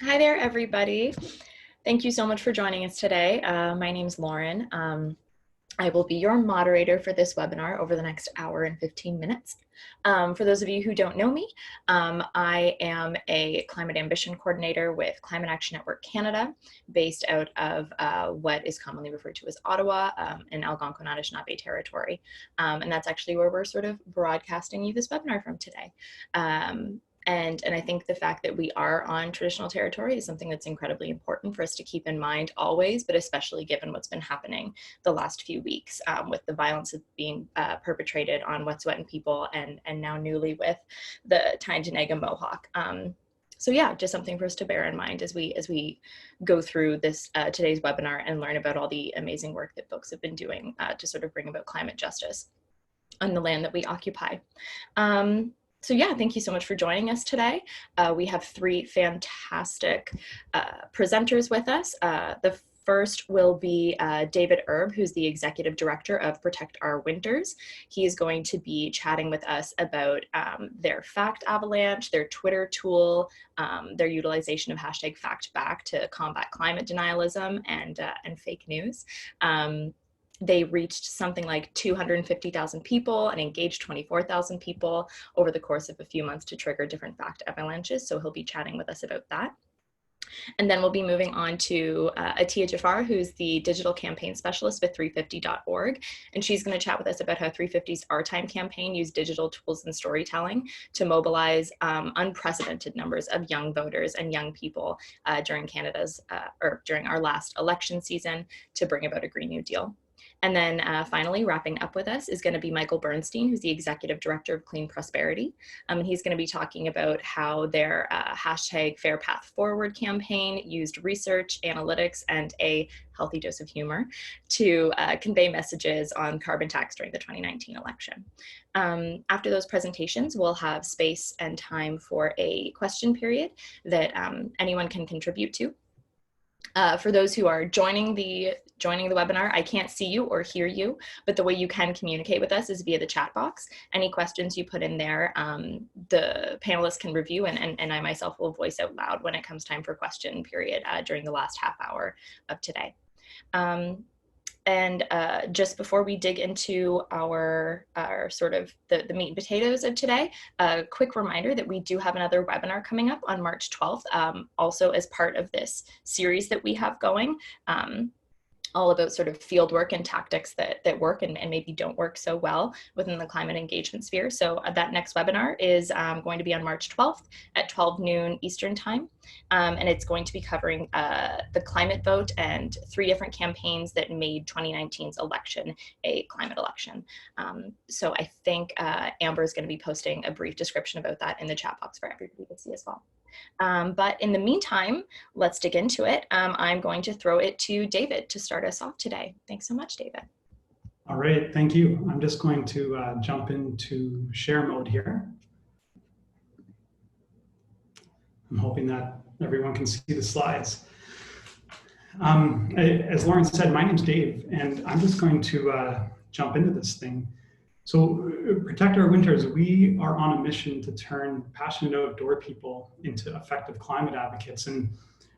Hi there, everybody. Thank you so much for joining us today. My name's Lauren. I will be your moderator for this webinar over the next hour and 15 minutes. For those of you who don't know me, I am a Climate Ambition Coordinator with Climate Action Network Canada, based out of what is commonly referred to as Ottawa in Algonquin-Anishinaabe territory. And that's actually where we're sort of broadcasting you this webinar from today. And I think the fact that we are on traditional territory is something that's incredibly important for us to keep in mind always, but especially given what's been happening the last few weeks with the violence that's being perpetrated on Wet'suwet'en people and now newly with the Tyendinaga Mohawk. So yeah, just something for us to bear in mind as we go through this today's webinar and learn about all the amazing work that folks have been doing to sort of bring about climate justice on the land that we occupy. So yeah, thank you so much for joining us today. We have three fantastic presenters with us. The first will be David Erb, who's the Executive Director of Protect Our Winters. He is going to be chatting with us about their fact avalanche, their Twitter tool, their utilization of hashtag FACTBACK to combat climate denialism and fake news. They reached something like 250,000 people and engaged 24,000 people over the course of a few months to trigger different fact avalanches. So he'll be chatting with us about that. And then we'll be moving on to Atiya Jaffar, who's the digital campaign specialist with 350.org. And she's going to chat with us about how 350's Our Time campaign used digital tools and storytelling to mobilize unprecedented numbers of young voters and young people during during our last election season to bring about a Green New Deal. And then finally, wrapping up with us is going to be Michael Berstein, who's the Executive Director of Clean Prosperity. And he's going to be talking about how their hashtag Fair Path Forward campaign used research, analytics, and a healthy dose of humor to convey messages on carbon tax during the 2019 election. After those presentations, we'll have space and time for a question period that anyone can contribute to. For those who are joining the webinar, I can't see you or hear you, but the way you can communicate with us is via the chat box. Any questions you put in there, the panelists can review, and I myself will voice out loud when it comes time for question period during the last half hour of today. And just before we dig into our sort of the meat and potatoes of today, a quick reminder that we do have another webinar coming up on March 12th, also as part of this series that we have going. All about sort of field work and tactics that work and maybe don't work so well within the climate engagement sphere. So that next webinar is going to be on March 12th at 12 noon Eastern time. And it's going to be covering the climate vote and 3 different campaigns that made 2019's election a climate election. So I think Amber is going to be posting a brief description about that in the chat box for everybody to see as well. But in the meantime, let's dig into it. I'm going to throw it to David to start us off today. Thanks so much, David. All right, thank you. I'm just going to jump into share mode here. I'm hoping that everyone can see the slides. As Lauren said, my name's Dave, and I'm just going to jump into this thing. So Protect Our Winters, we are on a mission to turn passionate outdoor people into effective climate advocates. And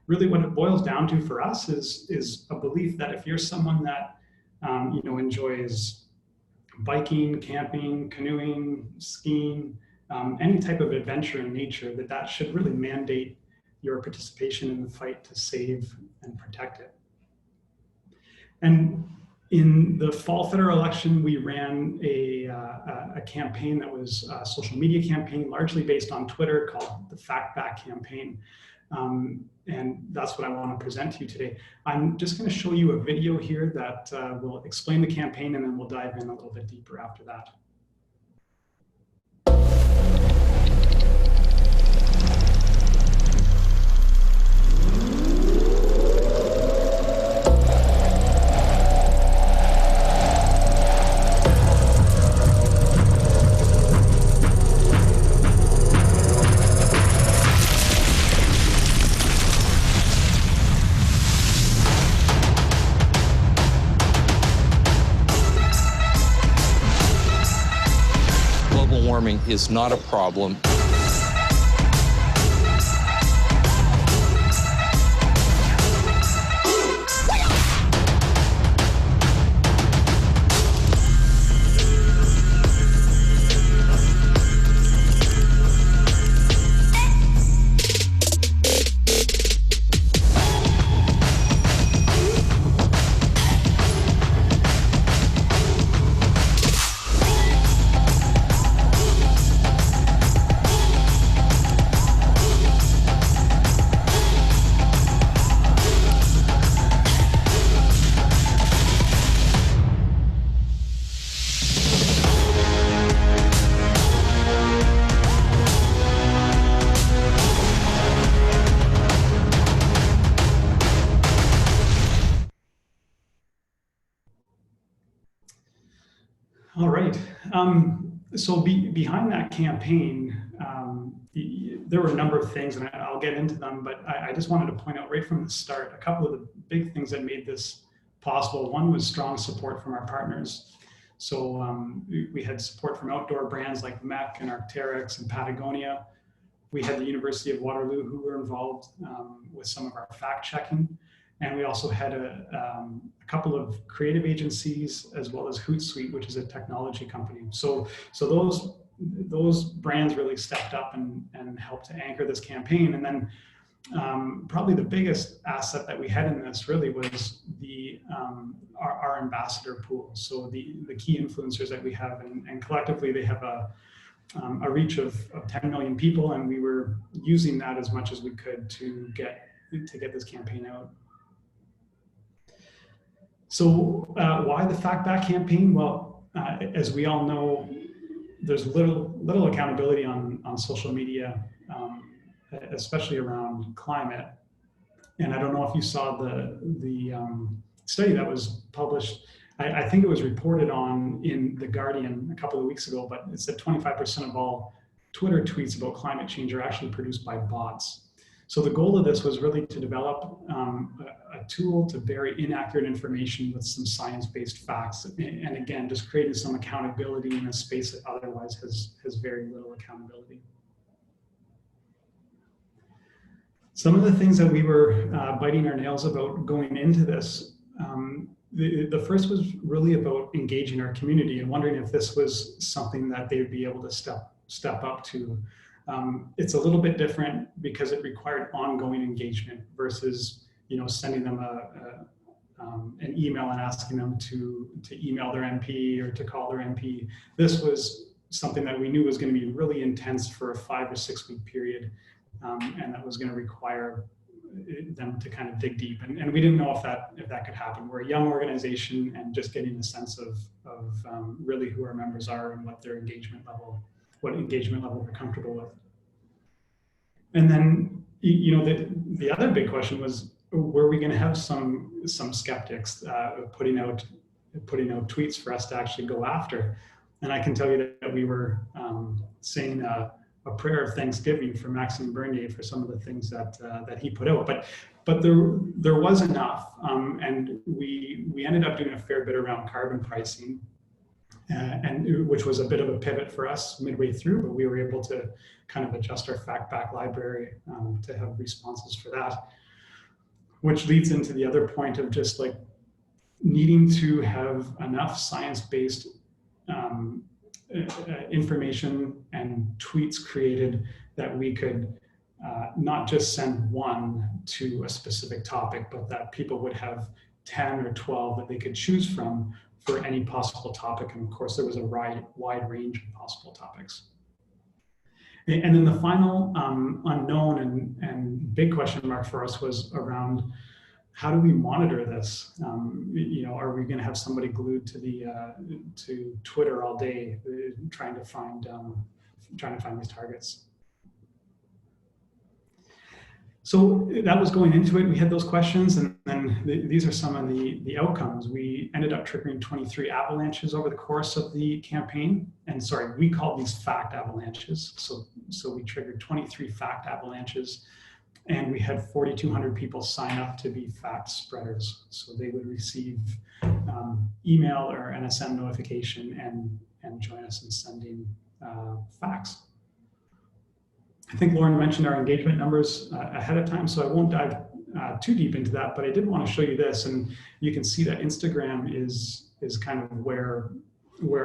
really what it boils down to for us is a belief that if you're someone that enjoys biking, camping, canoeing, skiing, any type of adventure in nature, that should really mandate your participation in the fight to save and protect it. And in the fall federal election, we ran a campaign that was a social media campaign, largely based on Twitter, called the FACTBACK campaign. And that's what I want to present to you today. I'm just going to show you a video here that will explain the campaign, and then we'll dive in a little bit deeper after that. Is not a problem. All right. So behind that campaign, there were a number of things, and I'll get into them, but I just wanted to point out right from the start a couple of the big things that made this possible. One was strong support from our partners. So we had support from outdoor brands like MEC and Arc'teryx and Patagonia. We had the University of Waterloo who were involved with some of our fact checking. And we also had a couple of creative agencies, as well as Hootsuite, which is a technology company. So those brands really stepped up and helped to anchor this campaign. And then probably the biggest asset that we had in this really was our ambassador pool. So the key influencers that we have, and collectively they have a reach of 10 million people, and we were using that as much as we could to get this campaign out. So why the FACTBACK campaign? Well, as we all know, there's little accountability on social media, especially around climate. And I don't know if you saw the study that was published. I think it was reported on in The Guardian a couple of weeks ago, but it said 25% of all Twitter tweets about climate change are actually produced by bots. So the goal of this was really to develop a tool to bury inaccurate information with some science-based facts. And again, just creating some accountability in a space that otherwise has very little accountability. Some of the things that we were biting our nails about going into this, the first was really about engaging our community and wondering if this was something that they would be able to step up to. It's a little bit different because it required ongoing engagement versus, sending them an email and asking them to email their MP or to call their MP. This was something that we knew was going to be really intense for a 5 or 6 week period, and that was going to require them to kind of dig deep. And we didn't know if that could happen. We're a young organization, and just getting a sense of really who our members are and what their engagement level they're comfortable with. And then, the other big question was, were we going to have some skeptics putting out tweets for us to actually go after? And I can tell you that we were saying a prayer of thanksgiving for Maxime Bernier for some of the things that he put out. But there was enough, and we ended up doing a fair bit around carbon pricing. And which was a bit of a pivot for us midway through, but we were able to kind of adjust our FACTBACK library to have responses for that, which leads into the other point of just like needing to have enough science-based information and tweets created that we could not just send one to a specific topic, but that people would have 10 or 12 that they could choose from for any possible topic. And of course, there was a wide range of possible topics. And then the final unknown and big question mark for us was around, how do we monitor this? Are we going to have somebody glued to Twitter all day trying to find these targets? So that was going into it. We had those questions, and then these are some of the outcomes. We ended up triggering 23 avalanches over the course of the campaign. And sorry, we call these fact avalanches. So we triggered 23 fact avalanches, and we had 4,200 people sign up to be fact spreaders. So they would receive email or NSM notification and join us in sending facts. I think Lauren mentioned our engagement numbers ahead of time, so I won't dive too deep into that, but I did want to show you this, and you can see that Instagram is kind of where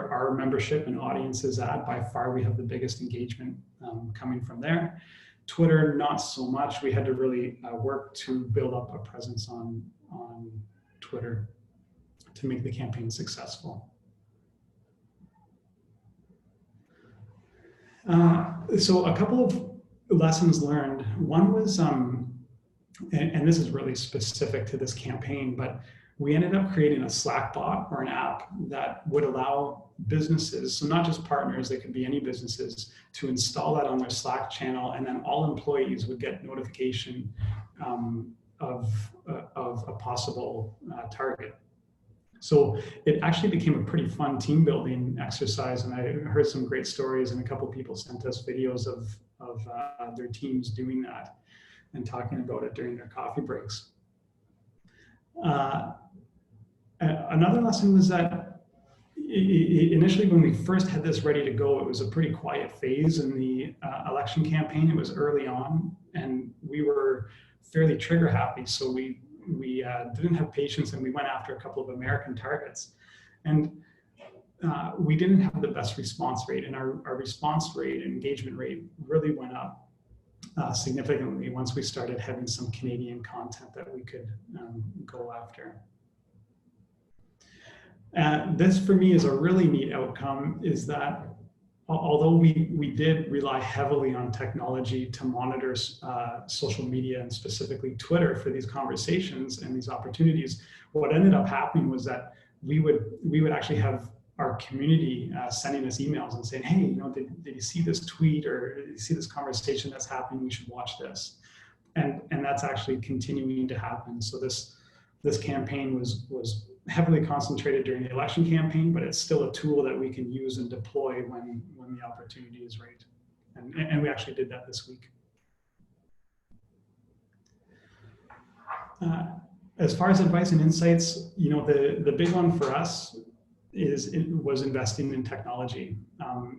our membership and audience is at. By far, we have the biggest engagement coming from there. Twitter, not so much. We had to really work to build up a presence on Twitter to make the campaign successful. So a couple of lessons learned. One was, and this is really specific to this campaign, but we ended up creating a Slack bot or an app that would allow businesses, so not just partners, they could be any businesses, to install that on their Slack channel, and then all employees would get notification of a possible target. So it actually became a pretty fun team building exercise, and I heard some great stories, and a couple of people sent us videos of their teams doing that and talking about it during their coffee breaks. Another lesson was that initially, when we first had this ready to go, it was a pretty quiet phase in the election campaign. It was early on, and we were fairly trigger happy. So we didn't have patience, and we went after a couple of American targets. And we didn't have the best response rate, and our response rate, engagement rate really went up significantly once we started having some Canadian content that we could go after. This for me is a really neat outcome, is that although we did rely heavily on technology to monitor social media and specifically Twitter for these conversations and these opportunities, what ended up happening was that we would actually have our community sending us emails and saying, hey, you know, did you see this tweet, or did you see this conversation that's happening? We should watch this. And that's actually continuing to happen. So this campaign was heavily concentrated during the election campaign, but it's still a tool that we can use and deploy when the opportunity is right. And we actually did that this week. As far as advice and insights, you know, the big one for us was investing in technology.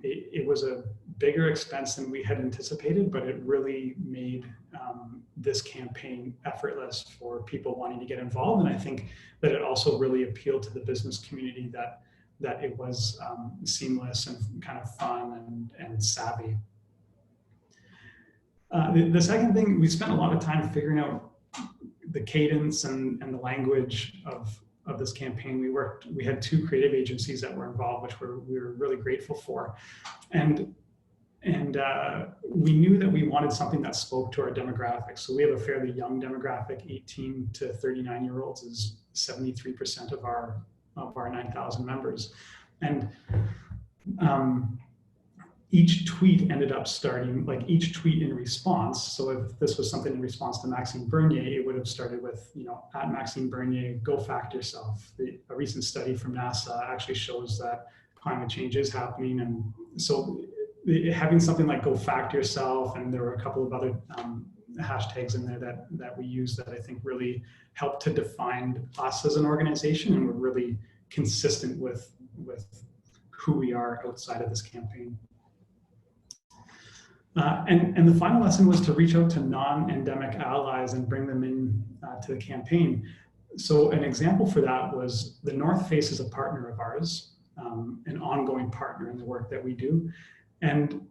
It was a bigger expense than we had anticipated, but it really made this campaign effortless for people wanting to get involved. And I think that it also really appealed to the business community that it was seamless and kind of fun and savvy. The second thing, we spent a lot of time figuring out the cadence and the language of this campaign. We had 2 creative agencies that were involved, which we were really grateful for. And we knew that we wanted something that spoke to our demographics. So we have a fairly young demographic. 18 to 39-year-olds is 73% of our 9,000 members. And each tweet ended up starting, like each tweet in response. So if this was something in response to Maxime Bernier, it would have started with, you know, at Maxime Bernier, go fact yourself. A recent study from NASA actually shows that climate change is happening. And so having something like go fact yourself, and there were a couple of other hashtags in there that we use that I think really helped to define us as an organization, and we're really consistent with who we are outside of this campaign. And the final lesson was to reach out to non-endemic allies and bring them in to the campaign. So an example for that was the North Face is a partner of ours, an ongoing partner in the work that we do. And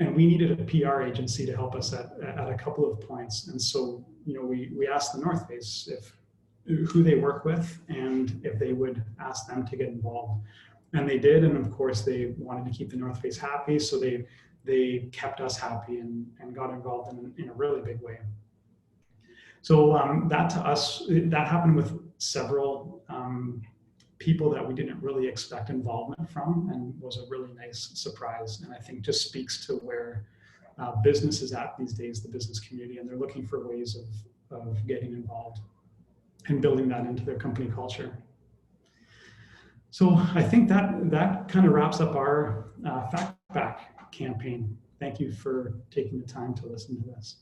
we needed a PR agency to help us at a couple of points. And so, you know, we asked the North Face who they work with and if they would ask them to get involved. And they did, and of course they wanted to keep the North Face happy, so they kept us happy and got involved in a really big way. So that to us, that happened with several people that we didn't really expect involvement from, and was a really nice surprise. And I think just speaks to where business is at these days, the business community, and they're looking for ways of getting involved and building that into their company culture. So I think that kind of wraps up our FACTBACK campaign. Thank you for taking the time to listen to this.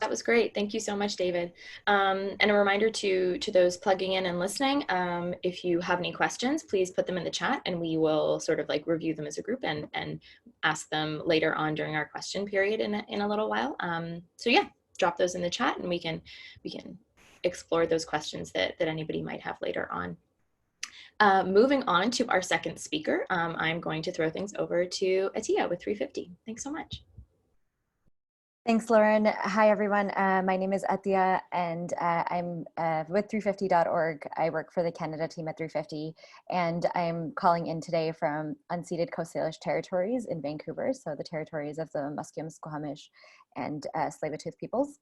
That was great. Thank you so much, David. And a reminder to those plugging in and listening, if you have any questions, please put them in the chat and we will sort of like review them as a group and ask them later on during our question period in a little while. So yeah, drop those in the chat and we can explore those questions that anybody might have later on. Moving on to our second speaker, I'm going to throw things over to Atiya with 350. Thanks so much. Thanks, Lauren. Hi, everyone. My name is Atiya, and I'm with 350.org. I work for the Canada team at 350, and I'm calling in today from unceded Coast Salish territories in Vancouver, so the territories of the Musqueam, Squamish, and Tsleil-Waututh peoples.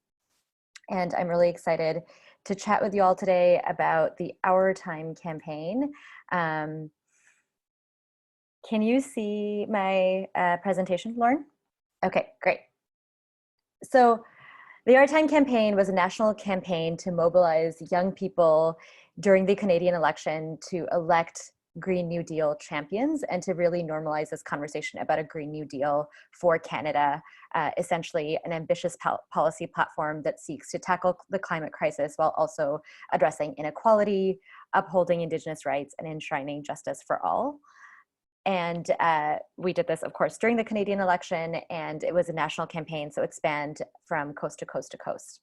And I'm really excited to chat with you all today about the Our Time campaign. Can you see my presentation, Lauren? Okay, great. So The Our Time campaign was a national campaign to mobilize young people during the Canadian election to elect Green New Deal champions and to really normalize this conversation about a Green New Deal for Canada, essentially an ambitious policy platform that seeks to tackle the climate crisis while also addressing inequality, upholding Indigenous rights, and enshrining justice for all. And we did this, of course, during the Canadian election, and it was a national campaign, so it spanned from coast to coast to coast.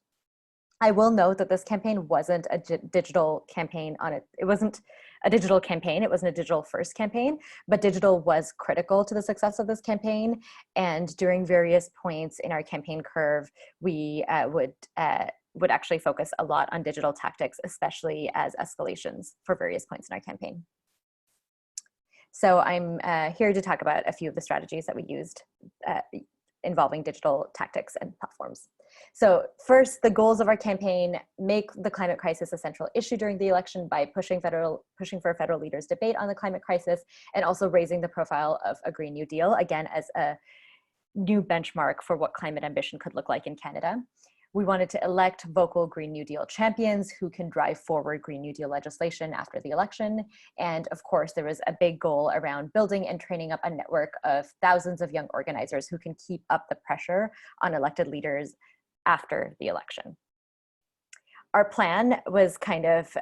I will note that this campaign wasn't a digital campaign on it. It wasn't a digital campaign. It wasn't a digital first campaign, but digital was critical to the success of this campaign. And during various points in our campaign curve, we would actually focus a lot on digital tactics, especially as escalations for various points in our campaign. So I'm here to talk about a few of the strategies that we used involving digital tactics and platforms. So first, the goals of our campaign: make the climate crisis a central issue during the election by pushing for federal leaders' debate on the climate crisis, and also raising the profile of a Green New Deal, again, as a new benchmark for what climate ambition could look like in Canada. We wanted to elect vocal Green New Deal champions who can drive forward Green New Deal legislation after the election. And of course, there was a big goal around building and training up a network of thousands of young organizers who can keep up the pressure on elected leaders after the election. Our plan was kind of,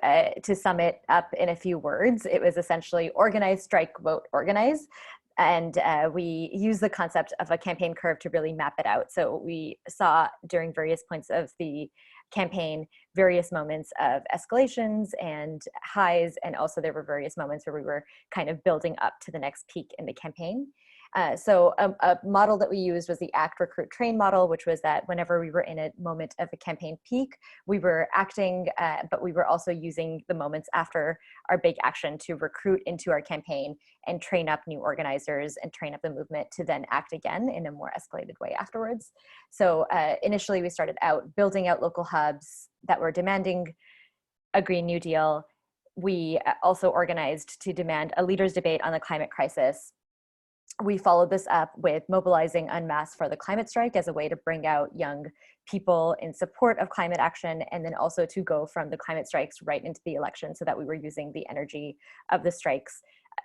to sum it up in a few words, it was essentially organize, strike, vote, organize. And we use the concept of a campaign curve to really map it out. So we saw during various points of the campaign various moments of escalations and highs, and also there were various moments where we were kind of building up to the next peak in the campaign. So a model that we used was the act, recruit, train model, which was that whenever we were in a moment of a campaign peak, we were acting, but we were also using the moments after our big action to recruit into our campaign and train up new organizers and train up the movement to then act again in a more escalated way afterwards. So initially we started out building out local hubs that were demanding a Green New Deal. We also organized to demand a leaders' debate on the climate crisis. We followed this up with mobilizing en masse for the climate strike as a way to bring out young people in support of climate action, and then also to go from the climate strikes right into the election so that we were using the energy of the strikes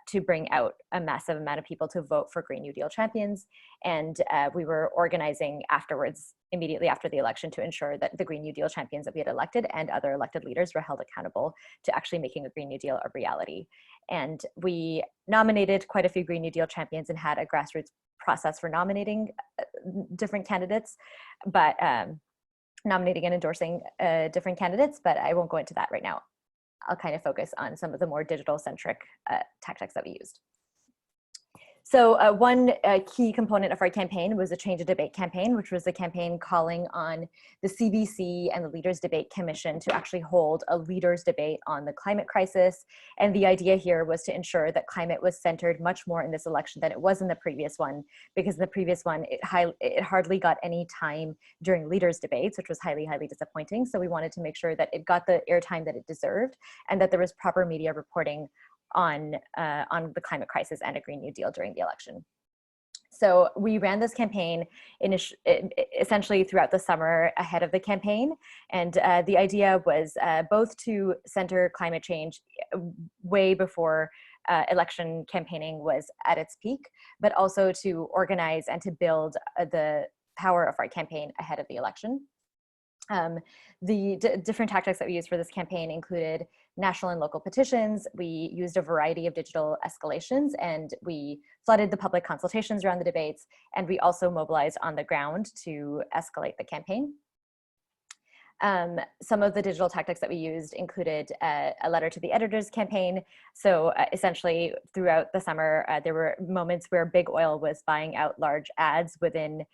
to bring out a massive amount of people to vote for Green New Deal champions. And we were organizing afterwards, immediately after the election, to ensure that the Green New Deal champions that we had elected and other elected leaders were held accountable to actually making a Green New Deal a reality. And we nominated quite a few Green New Deal champions and had a grassroots process for nominating different candidates, but nominating and endorsing different candidates, but I won't go into that right now. I'll kind of focus on some of the more digital-centric tactics that we used. So one key component of our campaign was the Change a Debate campaign, which was a campaign calling on the CBC and the Leaders Debate Commission to actually hold a leaders debate on the climate crisis. And the idea here was to ensure that climate was centered much more in this election than it was in the previous one, because in the previous one, it hardly got any time during leaders debates, which was highly, highly disappointing. So we wanted to make sure that it got the airtime that it deserved and that there was proper media reporting on the climate crisis and a Green New Deal during the election. So we ran this campaign essentially throughout the summer ahead of the campaign. And the idea was both to center climate change way before election campaigning was at its peak, but also to organize and to build the power of our campaign ahead of the election. The different tactics that we used for this campaign included national and local petitions. We used a variety of digital escalations, and we flooded the public consultations around the debates, and we also mobilized on the ground to escalate the campaign. Some of the digital tactics that we used included a letter to the editors campaign. So essentially throughout the summer, there were moments where big oil was buying out large ads within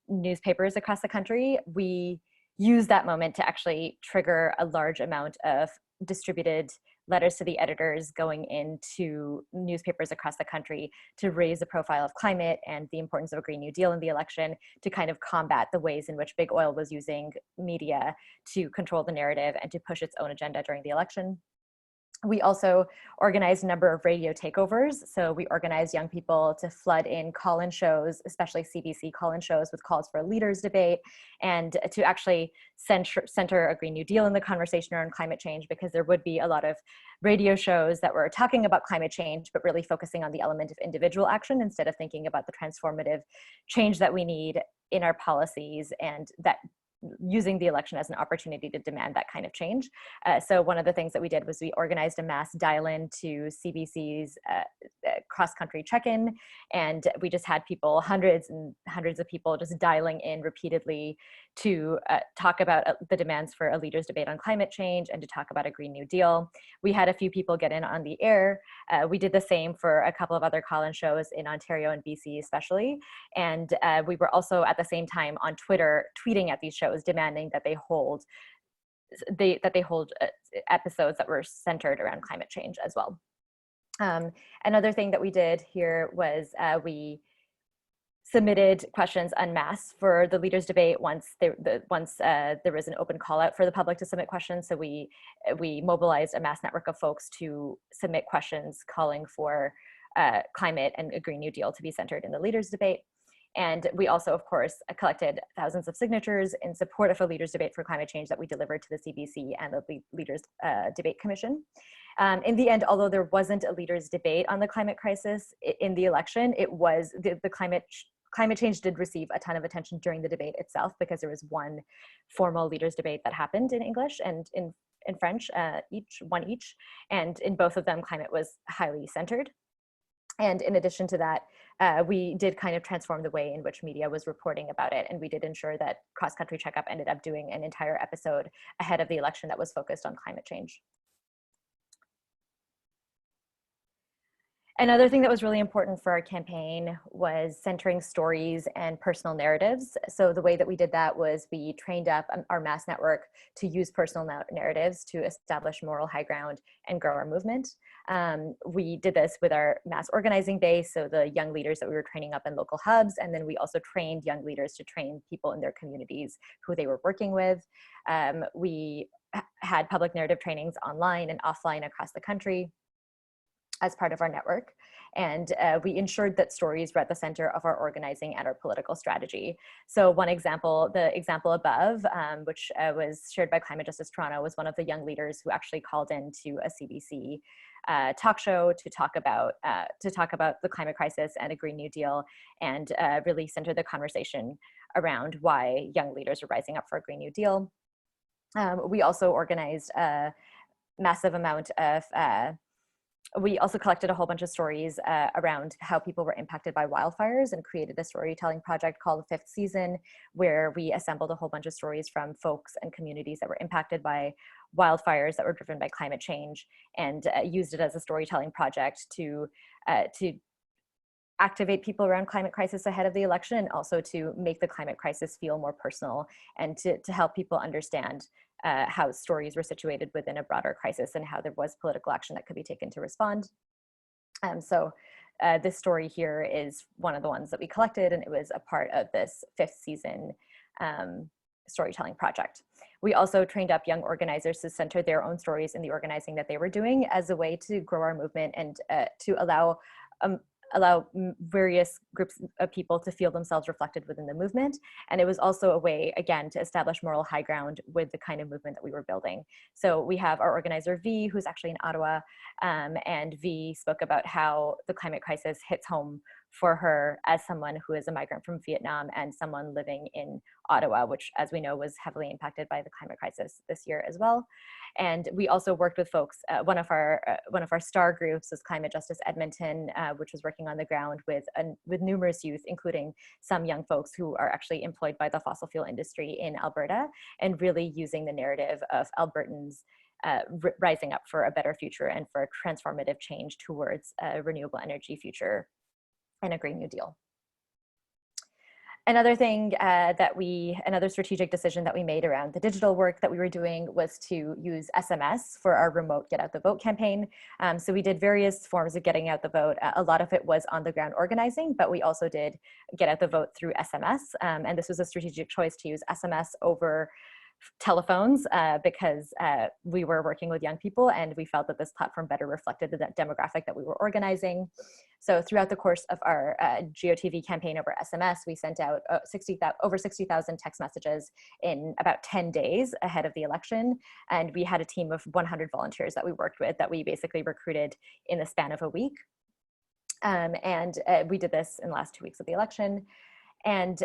newspapers across the country. We use that moment to actually trigger a large amount of distributed letters to the editors going into newspapers across the country to raise the profile of climate and the importance of a Green New Deal in the election, to kind of combat the ways in which big oil was using media to control the narrative and to push its own agenda during the election. We also organized a number of radio takeovers. So we organized young people to flood in call-in shows, especially CBC call-in shows with calls for a leaders debate, and to actually center a Green New Deal in the conversation around climate change, because there would be a lot of radio shows that were talking about climate change, but really focusing on the element of individual action instead of thinking about the transformative change that we need in our policies, and that using the election as an opportunity to demand that kind of change. So one of the things that we did was we organized a mass dial-in to CBC's cross-country check-in, and we just had people, hundreds and hundreds of people just dialing in repeatedly to talk about the demands for a leaders debate on climate change and to talk about a Green New Deal. We had a few people get in on the air. We did the same for a couple of other call-in shows in Ontario and BC especially. And we were also at the same time on Twitter tweeting at these shows, demanding that they hold episodes that were centered around climate change as well. Another thing that we did here was we submitted questions en masse for the leaders debate once there was an open call out for the public to submit questions. So we mobilized a mass network of folks to submit questions calling for climate and a Green New Deal to be centered in the leaders debate. And we also, of course, collected thousands of signatures in support of a leaders debate for climate change that we delivered to the CBC and the Leaders Debate Commission. In the end, although there wasn't a leaders debate on the climate crisis in the election, it was the climate change did receive a ton of attention during the debate itself, because there was one formal leaders debate that happened in English and in French, one each. And in both of them, climate was highly centered. And in addition to that, we did kind of transform the way in which media was reporting about it. And we did ensure that Cross Country Checkup ended up doing an entire episode ahead of the election that was focused on climate change. Another thing that was really important for our campaign was centering stories and personal narratives. So the way that we did that was we trained up our mass network to use personal narratives to establish moral high ground and grow our movement. We did this with our mass organizing base, so the young leaders that we were training up in local hubs, and then we also trained young leaders to train people in their communities who they were working with. We had public narrative trainings online and offline across the country as part of our network. And we ensured that stories were at the center of our organizing and our political strategy. So one example, the example above, which was shared by Climate Justice Toronto, was one of the young leaders who actually called into a CBC talk show to talk about the climate crisis and a Green New Deal, and really center the conversation around why young leaders are rising up for a Green New Deal. We also organized a massive amount of we also collected a whole bunch of stories around how people were impacted by wildfires, and created a storytelling project called Fifth Season, where we assembled a whole bunch of stories from folks and communities that were impacted by wildfires that were driven by climate change, and used it as a storytelling project to activate people around climate crisis ahead of the election, and also to make the climate crisis feel more personal, and to help people understand how stories were situated within a broader crisis and how there was political action that could be taken to respond. So this story here is one of the ones that we collected, and it was a part of this Fifth Season storytelling project. We also trained up young organizers to center their own stories in the organizing that they were doing as a way to grow our movement, and to allow various groups of people to feel themselves reflected within the movement. And it was also a way, again, to establish moral high ground with the kind of movement that we were building. So we have our organizer V, who's actually in Ottawa, and V spoke about how the climate crisis hits home for her as someone who is a migrant from Vietnam and someone living in Ottawa, which, as we know, was heavily impacted by the climate crisis this year as well. And we also worked with folks. One of our star groups is Climate Justice Edmonton, which was working on the ground with numerous youth, including some young folks who are actually employed by the fossil fuel industry in Alberta, and really using the narrative of Albertans rising up for a better future and for a transformative change towards a renewable energy future and a Green New Deal. Another thing another strategic decision that we made around the digital work that we were doing was to use SMS for our remote Get Out the Vote campaign. So we did various forms of getting out the vote. A lot of it was on the ground organizing, but we also did get out the vote through SMS. And this was a strategic choice to use SMS over telephones because we were working with young people and we felt that this platform better reflected the demographic that we were organizing. So throughout the course of our GOTV campaign over SMS, we sent out over 60,000 text messages in about 10 days ahead of the election. And we had a team of 100 volunteers that we worked with that we basically recruited in the span of a week. We did this in the last 2 weeks of the election. And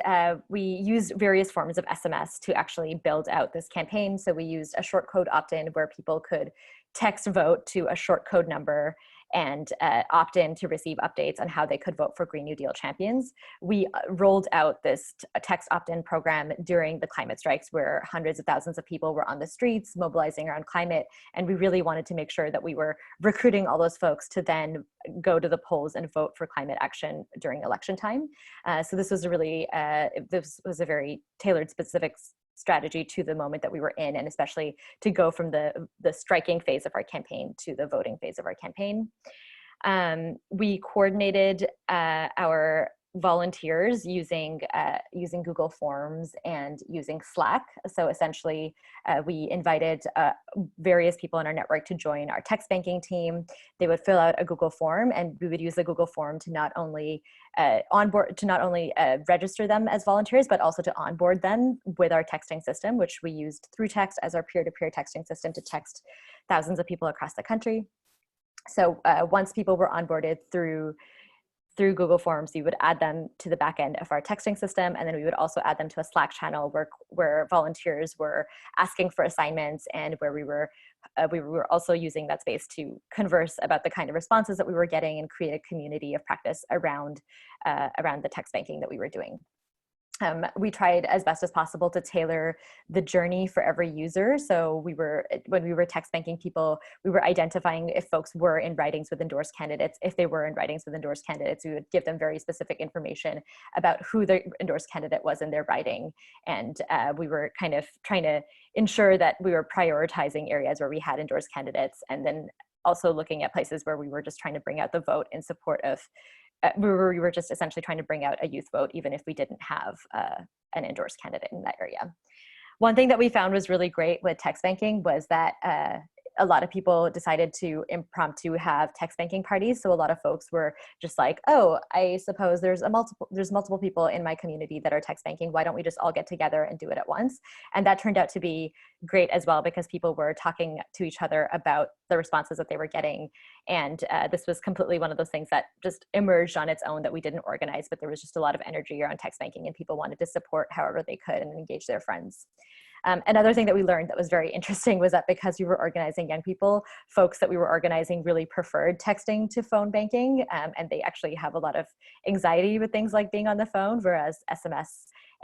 we used various forms of SMS to actually build out this campaign. So we used a short code opt-in where people could text vote to a short code number and opt in to receive updates on how they could vote for Green New Deal champions. We rolled out this text opt-in program during the climate strikes where hundreds of thousands of people were on the streets mobilizing around climate. And we really wanted to make sure that we were recruiting all those folks to then go to the polls and vote for climate action during election time. So this was a very tailored, specific strategy to the moment that we were in, and especially to go from the striking phase of our campaign to the voting phase of our campaign. We coordinated our volunteers using Google Forms and using Slack. So essentially, we invited various people in our network to join our text banking team. They would fill out a Google form, and we would use the Google form to not only register them as volunteers, but also to onboard them with our texting system, which we used ThroughText as our peer-to-peer texting system to text thousands of people across the country. So once people were onboarded through Google Forms, we would add them to the back end of our texting system. And then we would also add them to a Slack channel where volunteers were asking for assignments, and where we were also using that space to converse about the kind of responses that we were getting and create a community of practice around the text banking that we were doing. We tried as best as possible to tailor the journey for every user. So when we were text banking people, we were identifying if folks were in ridings with endorsed candidates. If they were in ridings with endorsed candidates, we would give them very specific information about who the endorsed candidate was in their riding. And we were kind of trying to ensure that we were prioritizing areas where we had endorsed candidates, and then also looking at places where we were just trying to bring out the vote in support of we were just essentially trying to bring out a youth vote, even if we didn't have an endorsed candidate in that area. One thing that we found was really great with text banking was that a lot of people decided to impromptu have text banking parties. So a lot of folks were just like, oh, I suppose there's multiple people in my community that are text banking. Why don't we just all get together and do it at once? And that turned out to be great as well, because people were talking to each other about the responses that they were getting. And this was completely one of those things that just emerged on its own, that we didn't organize, but there was just a lot of energy around text banking, and people wanted to support however they could and engage their friends. Another thing that we learned that was very interesting was that because we were organizing young people, folks that we were organizing really preferred texting to phone banking, and they actually have a lot of anxiety with things like being on the phone, whereas SMS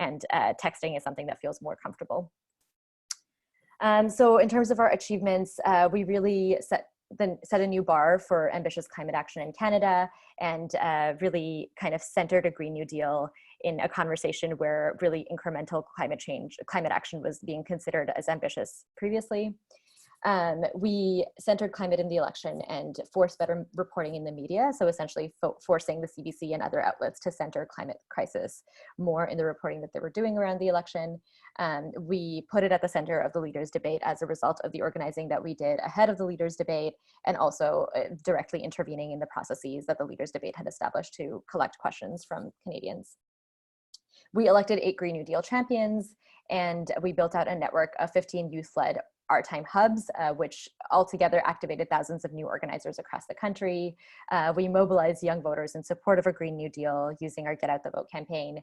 and texting is something that feels more comfortable. So in terms of our achievements, we really set a new bar for ambitious climate action in Canada, and really kind of centered a Green New Deal in a conversation where really incremental climate action was being considered as ambitious previously. We centered climate in the election and forced better reporting in the media. So essentially forcing the CBC and other outlets to center climate crisis more in the reporting that they were doing around the election. We put it at the center of the leaders' debate as a result of the organizing that we did ahead of the leaders' debate, and also directly intervening in the processes that the leaders' debate had established to collect questions from Canadians. We elected 8 Green New Deal champions, and we built out a network of 15 youth-led Our Time hubs, which altogether activated thousands of new organizers across the country. We mobilized young voters in support of a Green New Deal using our Get Out the Vote campaign.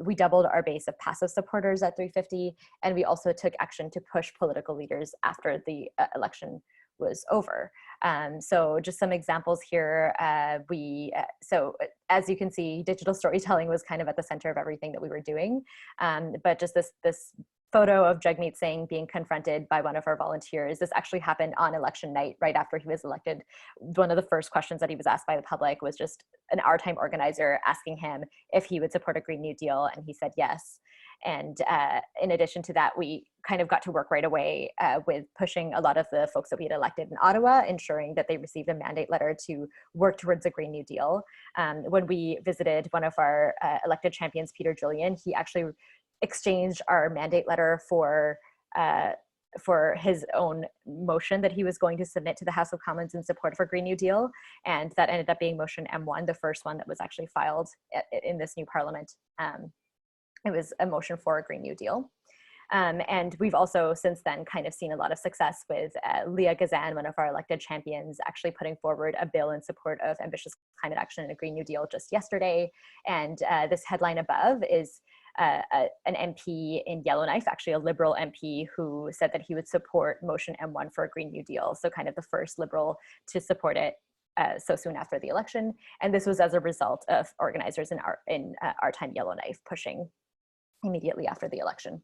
We doubled our base of passive supporters at 350, and we also took action to push political leaders after the election was over. So just some examples here. So as you can see, digital storytelling was kind of at the center of everything that we were doing. But just this photo of Jagmeet Singh being confronted by one of our volunteers. This actually happened on election night, right after he was elected. One of the first questions that he was asked by the public was just an Our Time organizer asking him if he would support a Green New Deal, and he said yes. And in addition to that, we kind of got to work right away with pushing a lot of the folks that we had elected in Ottawa, ensuring that they received a mandate letter to work towards a Green New Deal. When we visited one of our elected champions, Peter Julian, he actually exchanged our mandate letter for for his own motion that he was going to submit to the House of Commons in support for Green New Deal. And that ended up being motion M1, the first one that was actually filed in this new parliament. It was a motion for a Green New Deal. And we've also since then kind of seen a lot of success with Leah Gazan, one of our elected champions, actually putting forward a bill in support of ambitious climate action and a Green New Deal just yesterday. And this headline above is an MP in Yellowknife, actually a Liberal MP, who said that he would support motion M1 for a Green New Deal. So kind of the first Liberal to support it so soon after the election. And this was as a result of organizers in our time Yellowknife pushing immediately after the election.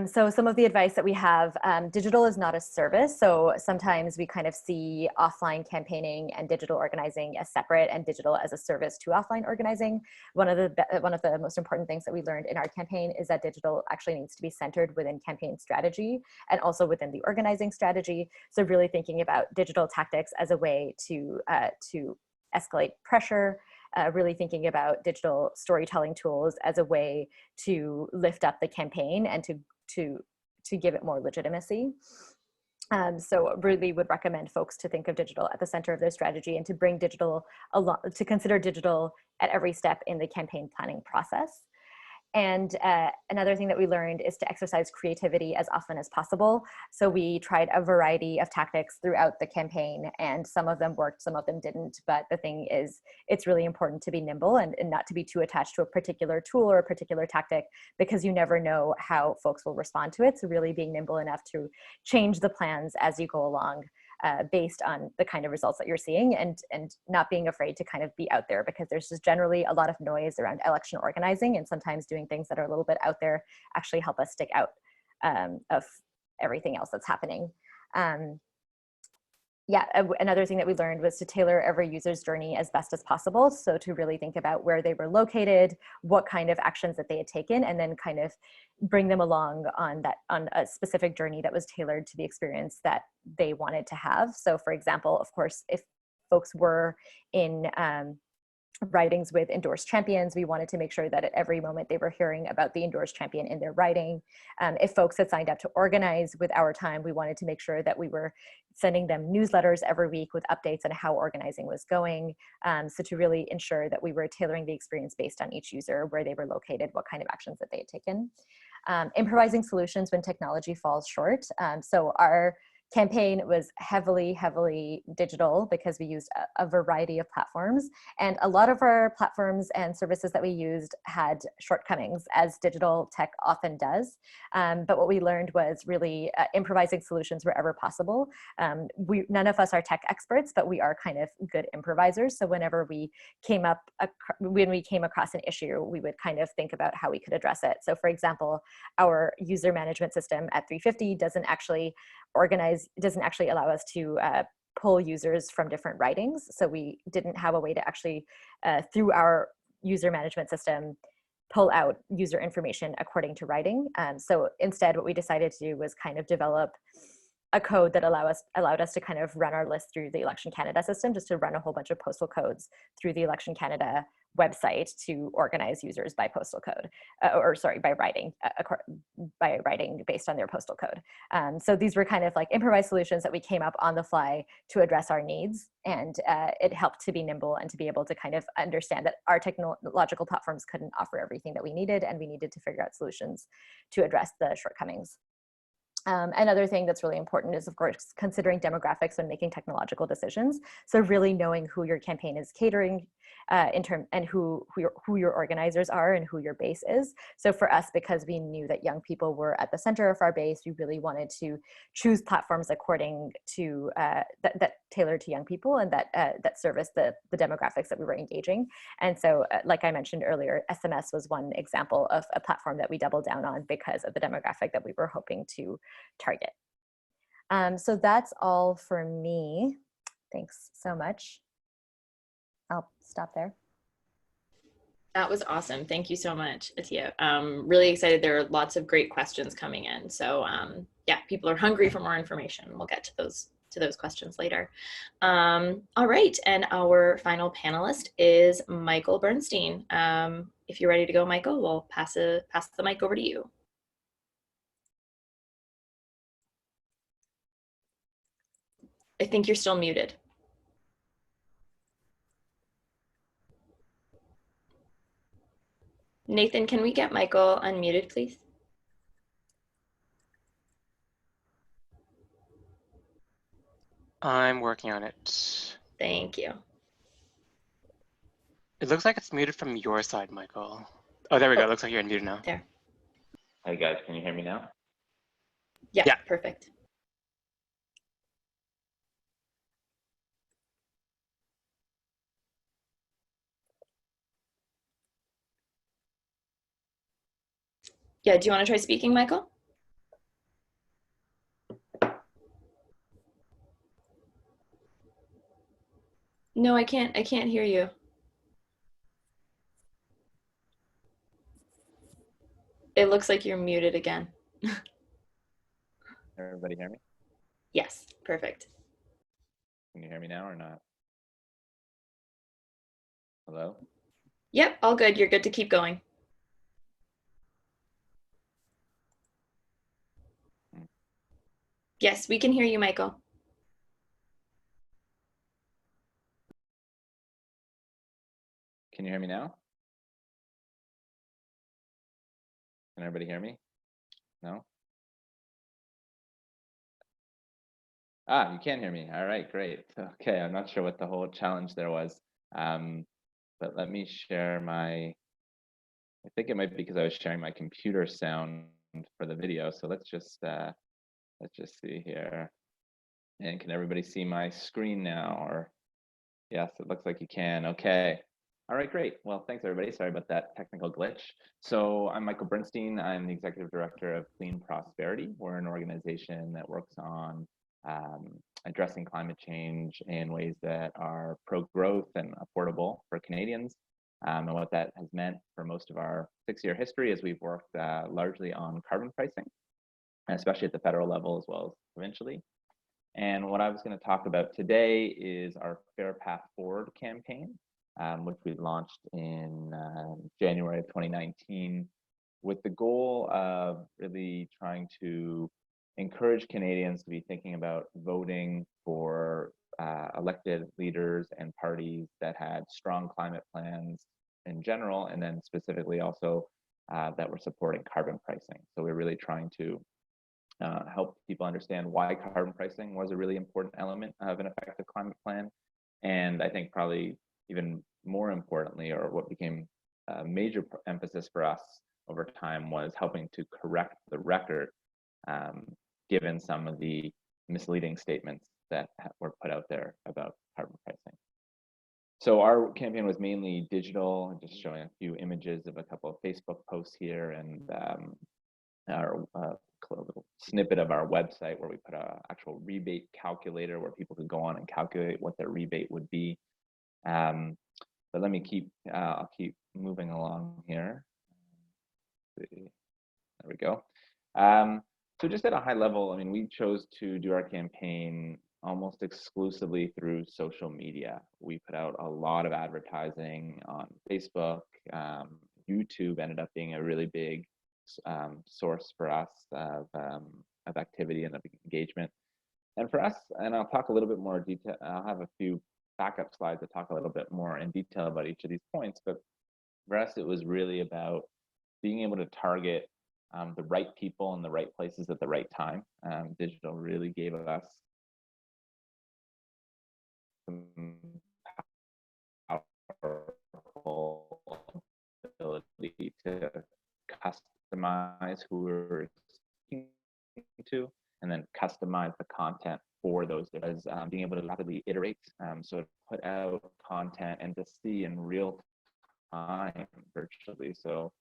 So some of the advice that we have, digital is not a service. So sometimes we kind of see offline campaigning and digital organizing as separate and digital as a service to offline organizing. One of the most important things that we learned in our campaign is that digital actually needs to be centered within campaign strategy and also within the organizing strategy. So really thinking about digital tactics as a way to escalate pressure, really thinking about digital storytelling tools as a way to lift up the campaign and to give it more legitimacy. So really would recommend folks to think of digital at the center of their strategy and to bring digital along, to consider digital at every step in the campaign planning process. And another thing that we learned is to exercise creativity as often as possible. So we tried a variety of tactics throughout the campaign, and some of them worked, some of them didn't. But the thing is, it's really important to be nimble and not to be too attached to a particular tool or a particular tactic, because you never know how folks will respond to it. So really being nimble enough to change the plans as you go along, based on the kind of results that you're seeing, and not being afraid to kind of be out there, because there's just generally a lot of noise around election organizing, and sometimes doing things that are a little bit out there actually help us stick out of everything else that's happening. Yeah, another thing that we learned was to tailor every user's journey as best as possible. So to really think about where they were located, what kind of actions that they had taken, and then kind of bring them along on a specific journey that was tailored to the experience that they wanted to have. So for example, of course, if folks were in ridings with endorsed champions, we wanted to make sure that at every moment they were hearing about the endorsed champion in their riding. If folks had signed up to organize with Our Time, we wanted to make sure that we were sending them newsletters every week with updates on how organizing was going. So to really ensure that we were tailoring the experience based on each user, where they were located, what kind of actions that they had taken. Improvising solutions when technology falls short. So our campaign was heavily digital because we used a variety of platforms, and a lot of our platforms and services that we used had shortcomings, as digital tech often does. But what we learned was really improvising solutions wherever possible. None of us are tech experts, but we are kind of good improvisers. So whenever we came across an issue, we would kind of think about how we could address it. So for example, our user management system at 350 doesn't actually allow us to pull users from different ridings. So we didn't have a way to actually, through our user management system, pull out user information according to riding. So instead, what we decided to do was kind of develop a code that allowed us to kind of run our list through the Election Canada system, just to run a whole bunch of postal codes through the Election Canada website to organize users by postal code, by writing based on their postal code. So these were kind of like improvised solutions that we came up on the fly to address our needs, and it helped to be nimble and to be able to kind of understand that our technological platforms couldn't offer everything that we needed, and we needed to figure out solutions to address the shortcomings. Another thing that's really important is, of course, considering demographics when making technological decisions. So really knowing who your campaign is catering and who your organizers are and who your base is. So for us, because we knew that young people were at the center of our base, we really wanted to choose platforms according to that tailored to young people, and that service the demographics that we were engaging. And so, like I mentioned earlier, SMS was one example of a platform that we doubled down on because of the demographic that we were hoping to target. So that's all for me. Thanks so much. I'll stop there. That was awesome. Thank you so much, Atiya. Really excited. There are lots of great questions coming in. So yeah, people are hungry for more information. We'll get to those questions later. All right, and our final panelist is Michael Berstein. If you're ready to go, Michael, we'll pass the mic over to you. I think you're still muted. Nathan, can we get Michael unmuted, please? I'm working on it. Thank you. It looks like it's muted from your side, Michael. Oh, there we go. It looks like you're unmuted now. There. Hey guys, can you hear me now? Yeah, Yeah. perfect. Yeah, do you want to try speaking, Michael? No, I can't hear you. It looks like you're muted again. Everybody hear me? Yes, perfect. Can you hear me now or not? Hello? Yep, all good. You're good to keep going. Yes, we can hear you, Michael. Can you hear me now? Can everybody hear me? No? Ah, you can hear me. All right, great. Okay, I'm not sure what the whole challenge there was. But let me share I think it might be because I was sharing my computer sound for the video. So let's just see here. And can everybody see my screen now? Or yes, it looks like you can. Okay. All right, great. Well, thanks everybody. Sorry about that technical glitch. So I'm Michael Berstein. I'm the executive director of Clean Prosperity. We're an organization that works on addressing climate change in ways that are pro-growth and affordable for Canadians. And what that has meant for most of our 6-year history is we've worked largely on carbon pricing, especially at the federal level as well as provincially. And what I was going to talk about today is our Fair Path Forward campaign, which we launched in January of 2019, with the goal of really trying to encourage Canadians to be thinking about voting for elected leaders and parties that had strong climate plans in general, and then specifically also that were supporting carbon pricing. So we're really trying to help people understand why carbon pricing was a really important element of an effective climate plan. And I think probably even more importantly, or what became a major emphasis for us over time, was helping to correct the record, given some of the misleading statements that were put out there about carbon pricing. So our campaign was mainly digital, just showing a few images of a couple of Facebook posts here, and our little snippet of our website where we put an actual rebate calculator where people could go on and calculate what their rebate would be. But let me I'll keep moving along here. There we go. So just at a high level, I mean, we chose to do our campaign almost exclusively through social media. We put out a lot of advertising on Facebook. YouTube ended up being a really big source for us of activity and of engagement. And for us, and I'll talk a little bit more detail, I'll have a few backup slides to talk a little bit more in detail about each of these points, but for us, it was really about being able to target the right people in the right places at the right time. Digital really gave us some powerful ability to customize who we're speaking to, and then customize the content for those, as being able to rapidly iterate, so to put out content and to see in real time virtually, so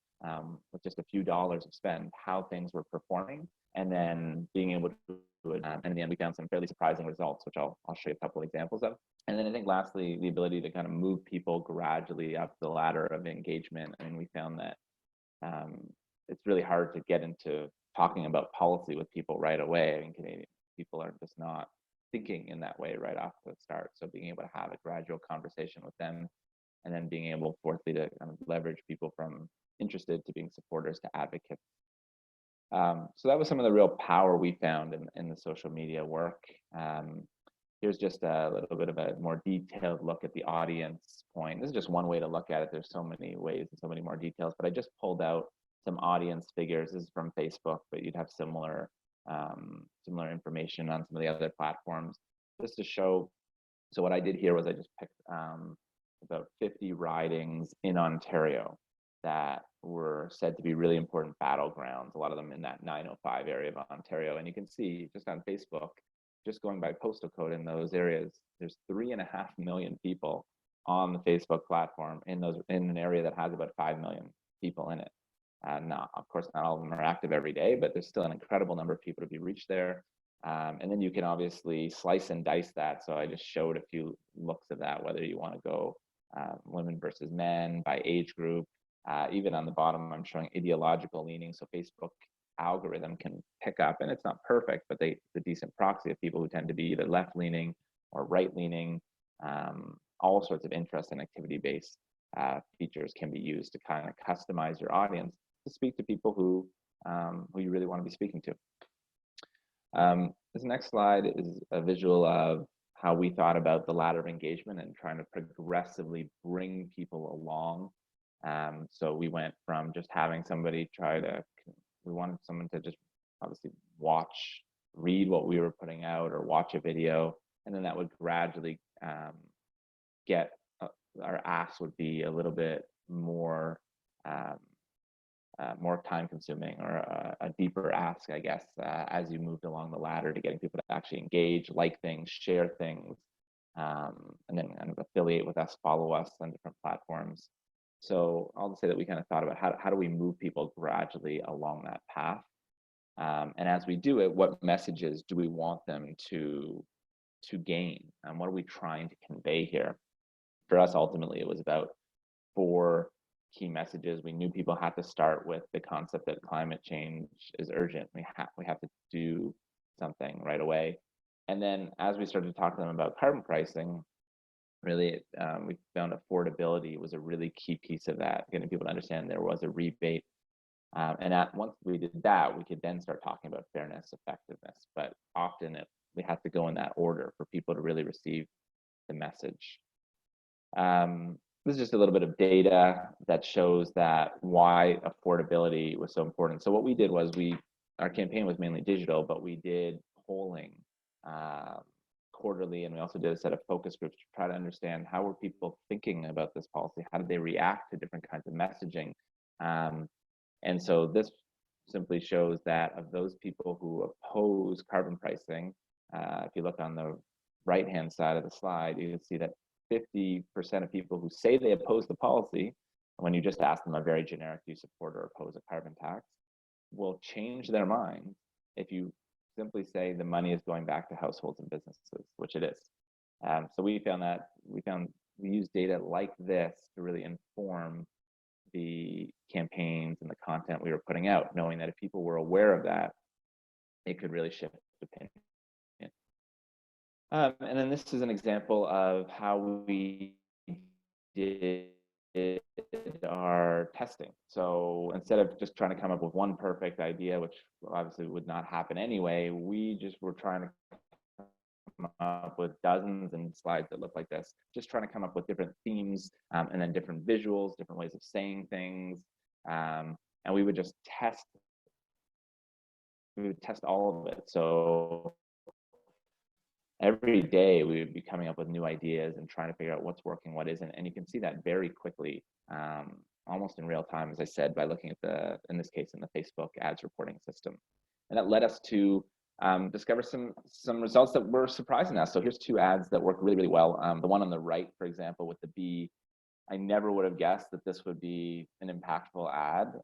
with just a few dollars of spend, how things were performing, and then being able to do it. And in the end, we found some fairly surprising results, which I'll show you a couple of examples of. And then I think lastly, the ability to kind of move people gradually up the ladder of engagement. I mean, we found that it's really hard to get into talking about policy with people right away. I mean, Canadian people are just not thinking in that way right off the start. So being able to have a gradual conversation with them, and then being able, fourthly, to kind of leverage people from interested to being supporters to advocates. So that was some of the real power we found in the social media work. here's just a little bit of a more detailed look at the audience point. This is just one way to look at it. There's so many ways and so many more details, but I just pulled out some audience figures. This is from Facebook, but you'd have similar information on some of the other platforms just to show. So what I did here was I just picked about 50 ridings in Ontario that were said to be really important battlegrounds, a lot of them in that 905 area of Ontario. And you can see just on Facebook, just going by postal code in those areas, there's 3.5 million people on the Facebook platform in an area that has about 5 million people in it. Not, of course, not all of them are active every day, but there's still an incredible number of people to be reached there. And then you can obviously slice and dice that. So I just showed a few looks of that, whether you want to go women versus men by age group. Even on the bottom, I'm showing ideological leaning. So Facebook algorithm can pick up, and it's not perfect, but it's a decent proxy of people who tend to be either left-leaning or right-leaning. All sorts of interest and activity-based features can be used to kind of customize your audience to speak to people who you really want to be speaking to. This next slide is a visual of how we thought about the ladder of engagement and trying to progressively bring people along. So we went from just having somebody we wanted someone to just obviously read what we were putting out or watch a video, and then that would gradually our asks would be a little bit more time consuming, or a deeper ask, I guess, as you moved along the ladder to getting people to actually engage, like things, share things, and then kind of affiliate with us, follow us on different platforms. So I'll just say that we kind of thought about how do we move people gradually along that path. And as we do it, what messages do we want them to gain? And what are we trying to convey here? For us, ultimately, it was about 4 key messages. We knew people had to start with the concept that climate change is urgent. We have to do something right away. And then as we started to talk to them about carbon pricing, really, we found affordability was a really key piece of that, getting people to understand there was a rebate. And once we did that, we could then start talking about fairness, effectiveness. But often we have to go in that order for people to really receive the message. This is just a little bit of data that shows that why affordability was so important. So what we did was our campaign was mainly digital, but we did polling quarterly, and we also did a set of focus groups to try to understand how were people thinking about this policy, how did they react to different kinds of messaging. And so this simply shows that of those people who oppose carbon pricing, if you look on the right-hand side of the slide, you can see that 50% of people who say they oppose the policy, when you just ask them a very generic, do you support or oppose a carbon tax, will change their mind if you simply say the money is going back to households and businesses, which it is. So we use data like this to really inform the campaigns and the content we were putting out, knowing that if people were aware of that, it could really shift opinion. And then this is an example of how we did our testing. So instead of just trying to come up with one perfect idea, which obviously would not happen anyway, we just were trying to come up with dozens and slides that look like this, just trying to come up with different themes and then different visuals, different ways of saying things. And we would just test all of it. So every day we would be coming up with new ideas and trying to figure out what's working, what isn't. And you can see that very quickly, almost in real time, as I said, by looking at in this case, in the Facebook ads reporting system. And that led us to discover some results that were surprising us. So here's 2 ads that work really, really well. The one on the right, for example, with the bee, I never would have guessed that this would be an impactful ad.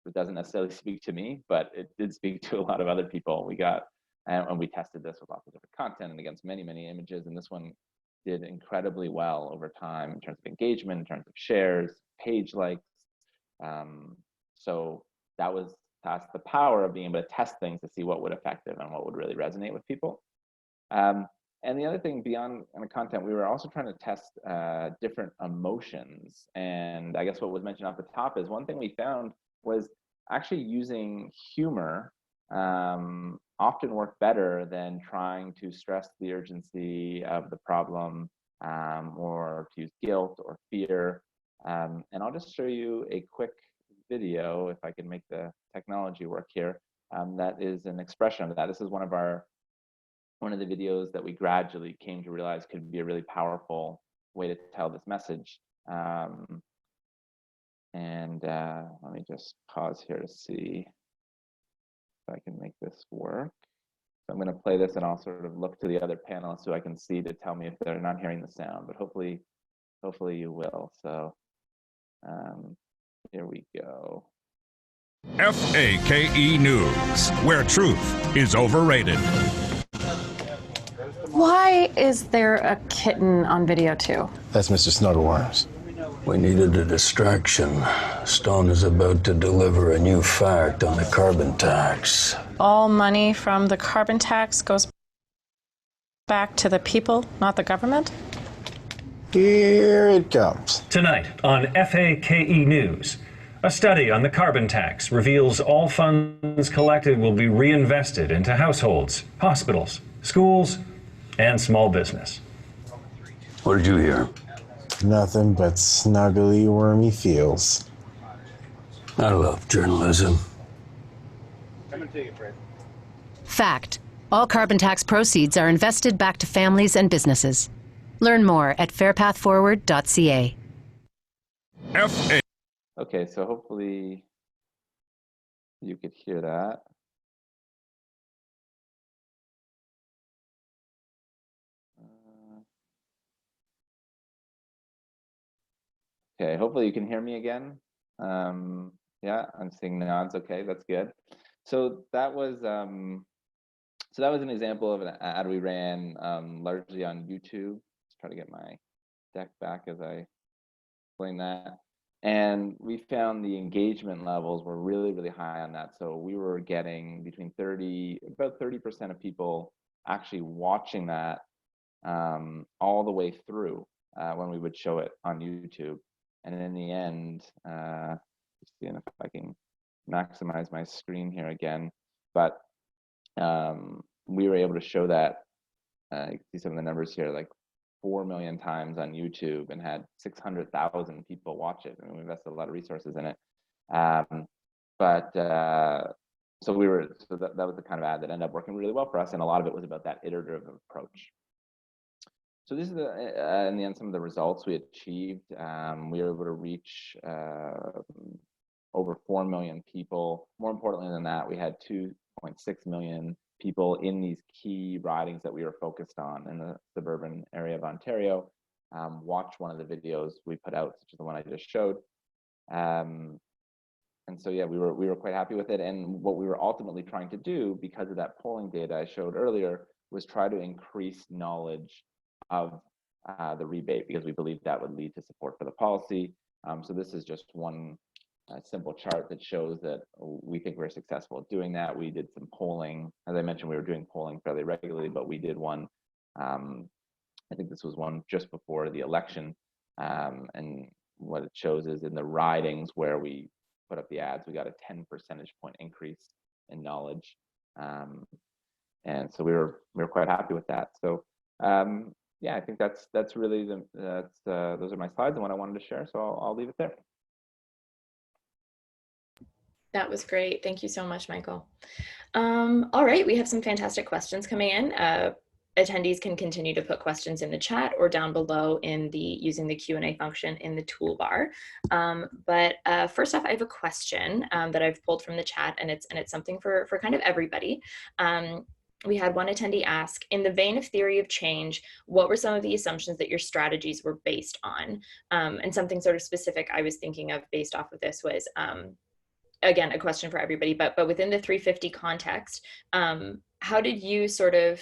It doesn't necessarily speak to me, but it did speak to a lot of other people. And we tested this with lots of different content and against many, many images. And this one did incredibly well over time in terms of engagement, in terms of shares, page likes. So that's the power of being able to test things to see what would affect it and what would really resonate with people. And the other thing beyond kind of content, we were also trying to test different emotions. And I guess what was mentioned off the top is one thing we found was actually using humor often work better than trying to stress the urgency of the problem, or to use guilt or fear. And I'll just show you a quick video, if I can make the technology work here, that is an expression of that. This is one of the videos that we gradually came to realize could be a really powerful way to tell this message. Let me just pause here to see if I can make this work. So I'm going to play this, and I'll sort of look to the other panelists who I can see to tell me if they're not hearing the sound, but hopefully you will. So here we go. FAKE News, where truth is overrated. Why is there a kitten on video too? That's Mr. Snuggleworms. We needed a distraction. Stone is about to deliver a new fact on the carbon tax. All money from the carbon tax goes back to the people, not the government? Here it comes. Tonight on FAKE News, a study on the carbon tax reveals all funds collected will be reinvested into households, hospitals, schools, and small business. What did you hear? Nothing but snuggly, wormy feels. I love journalism. Fact. All carbon tax proceeds are invested back to families and businesses. Learn more at fairpathforward.ca. Okay, so hopefully you could hear that. Okay, hopefully you can hear me again. Yeah, I'm seeing nods. Okay, that's good. So that was an example of an ad we ran largely on YouTube. Let's try to get my deck back as I explain that. And we found the engagement levels were really, really high on that. So we were getting about 30% of people actually watching that all the way through when we would show it on YouTube. And in the end, just seeing if I can maximize my screen here again, but we were able to show that, you can see some of the numbers here, like 4 million times on YouTube, and had 600,000 people watch it. I mean, we invested a lot of resources in it. So that was the kind of ad that ended up working really well for us, and a lot of it was about that iterative approach. So this is in the end, some of the results we achieved. We were able to reach over 4 million people. More importantly than that, we had 2.6 million people in these key ridings that we were focused on in the suburban area of Ontario watch one of the videos we put out, such as the one I just showed. And so, yeah, we were quite happy with it. And what we were ultimately trying to do, because of that polling data I showed earlier, was try to increase knowledge of the rebate, because we believe that would lead to support for the policy. So this is just one simple chart that shows that we think we're successful at doing that. We did some polling. As I mentioned, we were doing polling fairly regularly, but we did one, I think this was one just before the election. And what it shows is in the ridings where we put up the ads, we got a 10 percentage point increase in knowledge. And so we were quite happy with that. So yeah, I think that's really those are my slides and what I wanted to share. So I'll leave it there. That was great. Thank you so much, Michael. All right, we have some fantastic questions coming in. Attendees can continue to put questions in the chat or down below using the Q&A function in the toolbar. But first off, I have a question that I've pulled from the chat, and it's something for kind of everybody. We had one attendee ask, in the vein of theory of change, what were some of the assumptions that your strategies were based on? And something sort of specific I was thinking of based off of this was, again, a question for everybody, but within the 350 context, how did you sort of,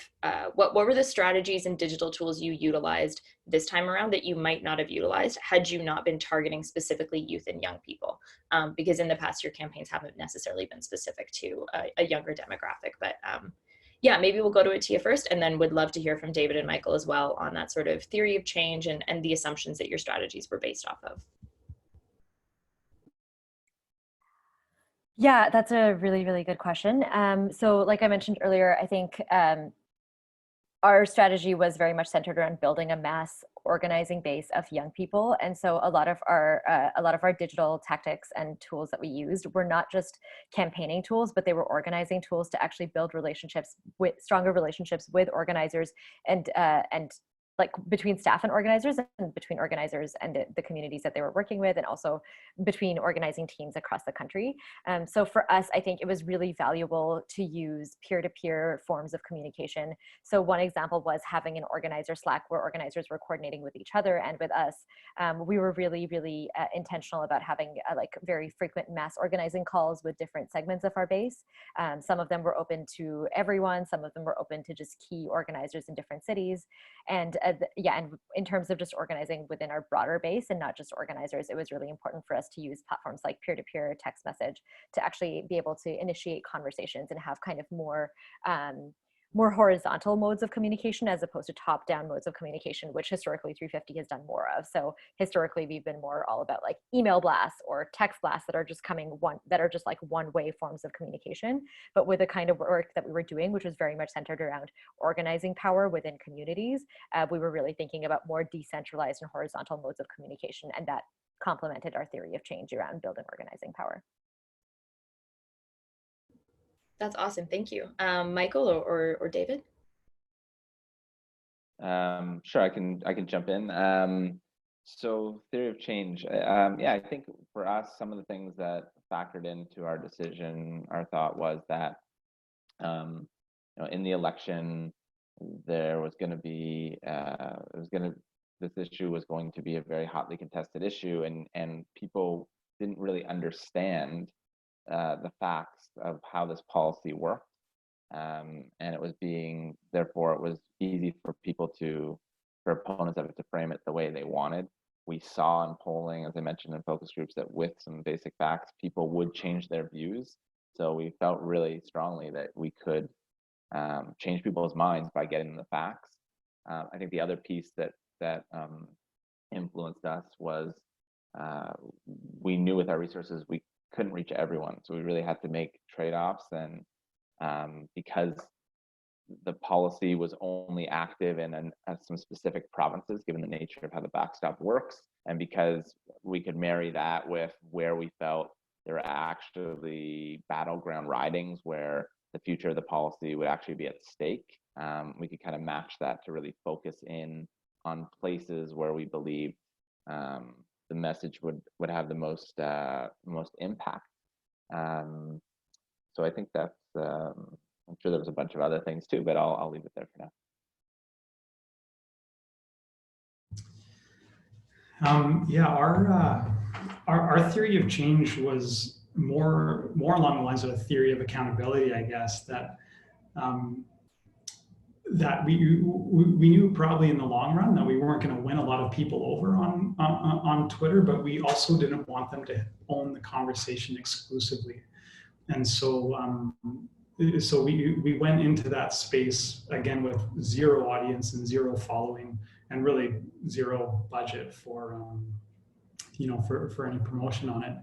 what were the strategies and digital tools you utilized this time around that you might not have utilized had you not been targeting specifically youth and young people? Because in the past, your campaigns haven't necessarily been specific to a younger demographic, but yeah, maybe we'll go to Atiya first, and then would love to hear from David and Michael as well on that sort of theory of change and the assumptions that your strategies were based off of. Yeah, that's a really, really good question. So like I mentioned earlier, I think our strategy was very much centered around building a mass organizing base of young people, and so a lot of our digital tactics and tools that we used were not just campaigning tools, but they were organizing tools to actually build relationships with stronger relationships with organizers and like between staff and organizers, and between organizers and the communities that they were working with, and also between organizing teams across the country. So for us, I think it was really valuable to use peer-to-peer forms of communication. So one example was having an organizer Slack where organizers were coordinating with each other and with us. We were really, really intentional about having like very frequent mass organizing calls with different segments of our base. Some of them were open to everyone. Some of them were open to just key organizers in different cities. And yeah, and in terms of just organizing within our broader base and not just organizers, it was really important for us to use platforms like peer-to-peer text message to actually be able to initiate conversations and have kind of more horizontal modes of communication as opposed to top-down modes of communication, which historically 350 has done more of. So historically, we've been more all about like email blasts or text blasts that are just like one-way forms of communication. But with the kind of work that we were doing, which was very much centered around organizing power within communities, we were really thinking about more decentralized and horizontal modes of communication, and that complemented our theory of change around building organizing power. That's awesome. Thank you. Michael or David? Sure, I can jump in. So theory of change. Yeah, I think for us, some of the things that factored into our decision, our thought was that in the election, there was going to be this issue was going to be a very hotly contested issue, and people didn't really understand the facts of how this policy worked, and therefore it was easy for opponents of it to frame it the way they wanted. We saw in polling, as I mentioned in focus groups, that with some basic facts, people would change their views. So we felt really strongly that we could change people's minds by getting the facts. I think the other piece that influenced us was we knew with our resources we couldn't reach everyone, so we really had to make trade-offs. And because the policy was only active in some specific provinces, given the nature of how the backstop works, and because we could marry that with where we felt there were actually battleground ridings where the future of the policy would actually be at stake, we could kind of match that to really focus in on places where we believed the message would have the most impact. So I think that's I'm sure there was a bunch of other things too, but I'll leave it there for now. Yeah, our theory of change was more along the lines of a theory of accountability, I guess, that that we knew probably in the long run that we weren't going to win a lot of people over on Twitter, but we also didn't want them to own the conversation exclusively. And so so we went into that space again with zero audience and zero following, and really zero budget for for any promotion on it.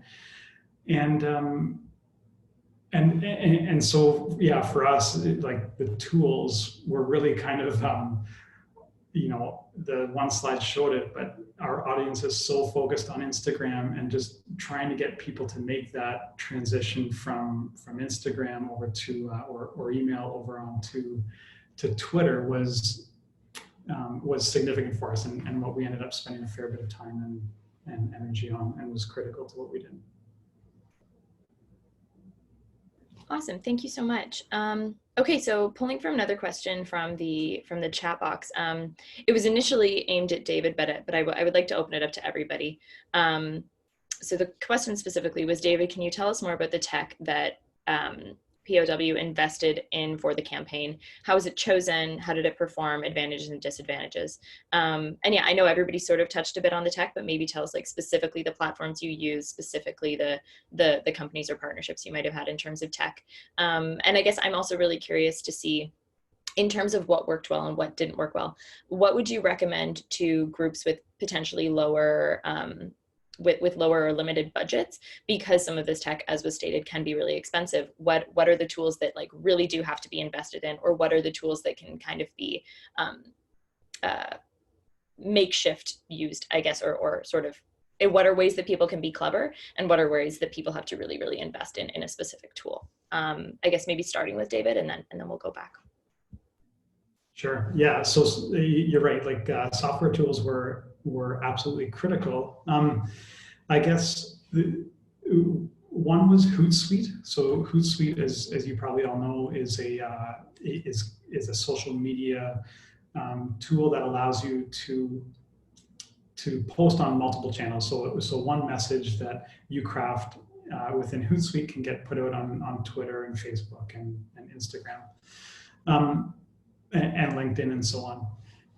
And so yeah, for us, like the tools were really kind of the one slide showed it, but our audience is so focused on Instagram, and just trying to get people to make that transition from Instagram over to or email over onto Twitter was significant for us, and what we ended up spending a fair bit of time and energy on, and was critical to what we did. Awesome, thank you so much. Okay, so pulling from another question from the chat box, it was initially aimed at David, but I would like to open it up to everybody. So the question specifically was, David, can you tell us more about the tech that POW invested in for the campaign? How was it chosen? How did it perform? Advantages and disadvantages? And yeah, I know everybody sort of touched a bit on the tech, but maybe tell us like specifically the platforms you use, specifically the companies or partnerships you might have had in terms of tech. And I guess I'm also really curious to see, in terms of what worked well and what didn't work well, what would you recommend to groups with potentially lower with lower or limited budgets, because some of this tech, as was stated, can be really expensive. What are the tools that like really do have to be invested in, or what are the tools that can kind of be makeshift used, I guess, or sort of, what are ways that people can be clever, and what are ways that people have to really, really invest in a specific tool? I guess maybe starting with David, and then we'll go back. Sure. Yeah. So you're right. Like software tools were absolutely critical. I guess one was Hootsuite. So Hootsuite, as you probably all know, is a social media tool that allows you to post on multiple channels. So one message that you craft within Hootsuite can get put out on Twitter and Facebook and Instagram. And LinkedIn and so on.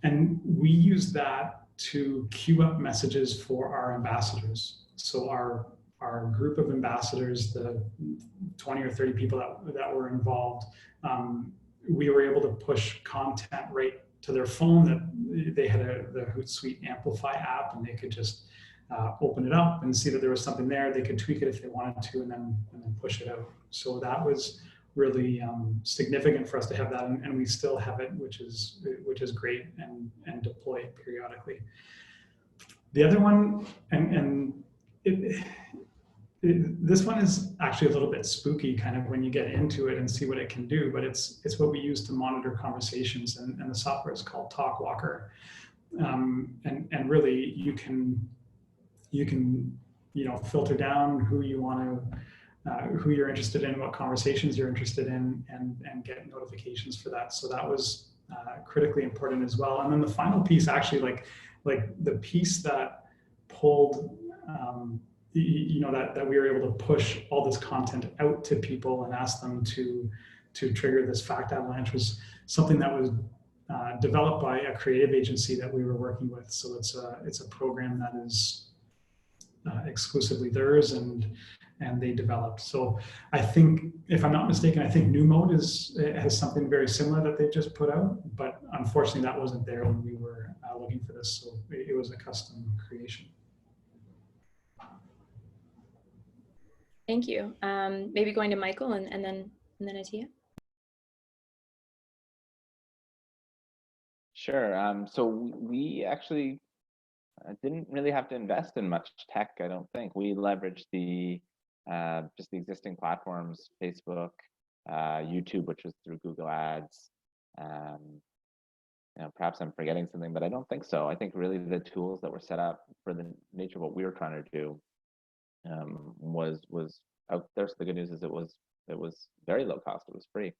And we use that to queue up messages for our ambassadors. So our group of ambassadors, the 20 or 30 people that were involved, we were able to push content right to their phone. That they had the Hootsuite Amplify app, and they could just open it up and see that there was something there. They could tweak it if they wanted to, and then push it out. So that was really significant for us to have that, and we still have it, which is great, and deploy it periodically. The other one, this one is actually a little bit spooky, kind of when you get into it and see what it can do. But it's what we use to monitor conversations, and the software is called TalkWalker, and really you can filter down who you want to. Who you're interested in, what conversations you're interested in, and get notifications for that. So that was critically important as well. And then the final piece, actually, like the piece that pulled, that we were able to push all this content out to people and ask them to trigger this fact avalanche, was something that was developed by a creative agency that we were working with. So it's a program that is exclusively theirs, and they developed. So I think, if I'm not mistaken, I think New Mode has something very similar that they just put out, but unfortunately that wasn't there when we were looking for this. So it was a custom creation. Thank you. Maybe going to Michael and then Atiya. Sure. So we actually didn't really have to invest in much tech, I don't think. We leveraged just the existing platforms, Facebook, YouTube, which was through Google Ads. Perhaps I'm forgetting something, but I don't think so. I think really the tools that were set up for the nature of what we were trying to do was out there. So the good news is it was very low cost. It was free.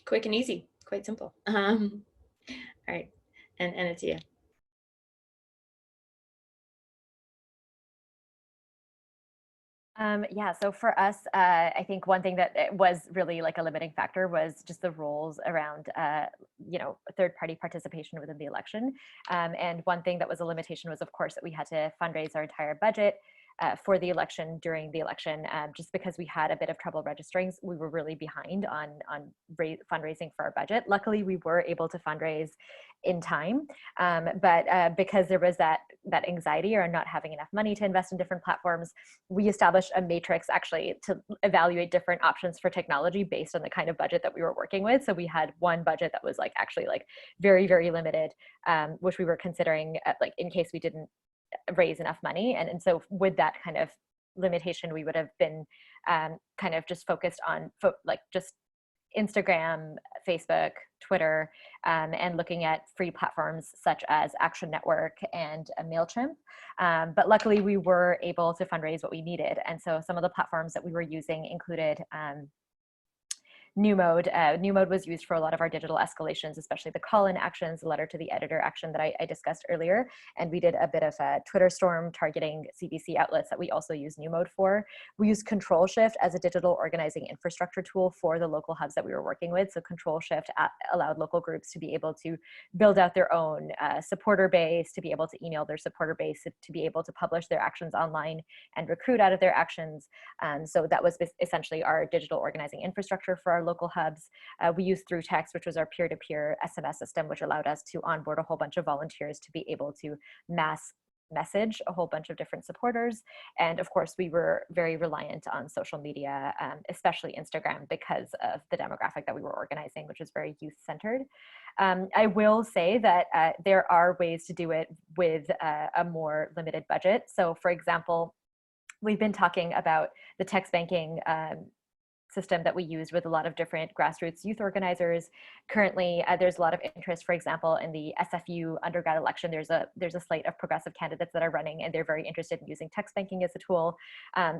Quick and easy, quite simple. All right, and Atiya. Yeah, so for us, I think one thing that was really like a limiting factor was just the rules around, third-party participation within the election. And one thing that was a limitation was, of course, that we had to fundraise our entire budget for the election during the election. Just because we had a bit of trouble registering, we were really behind on fundraising for our budget. Luckily, we were able to fundraise in time, but because there was that anxiety around not having enough money to invest in different platforms, we established a matrix actually to evaluate different options for technology based on the kind of budget that we were working with. So we had one budget that was actually very, very limited, which we were considering in case we didn't raise enough money. And so with that kind of limitation, we would have been kind of just focused on just Instagram, Facebook, Twitter, and looking at free platforms such as Action Network and MailChimp. But luckily we were able to fundraise what we needed. And so some of the platforms that we were using included New Mode. New Mode was used for a lot of our digital escalations, especially the call-in actions, the letter to the editor action that I discussed earlier. And we did a bit of a Twitter storm targeting CBC outlets that we also use New Mode for. We used Control Shift as a digital organizing infrastructure tool for the local hubs that we were working with. So Control Shift allowed local groups to be able to build out their own supporter base, to be able to email their supporter base, to be able to publish their actions online and recruit out of their actions. So that was essentially our digital organizing infrastructure for our local hubs. We used Through Text, which was our peer-to-peer SMS system, which allowed us to onboard a whole bunch of volunteers to be able to mass message a whole bunch of different supporters. And of course, we were very reliant on social media, especially Instagram, because of the demographic that we were organizing, which is very youth-centered. I will say that there are ways to do it with a more limited budget. So for example, we've been talking about the text banking system that we use with a lot of different grassroots youth organizers. Currently, there's a lot of interest, for example, in the SFU undergrad election. There's a slate of progressive candidates that are running, and they're very interested in using text banking as a tool.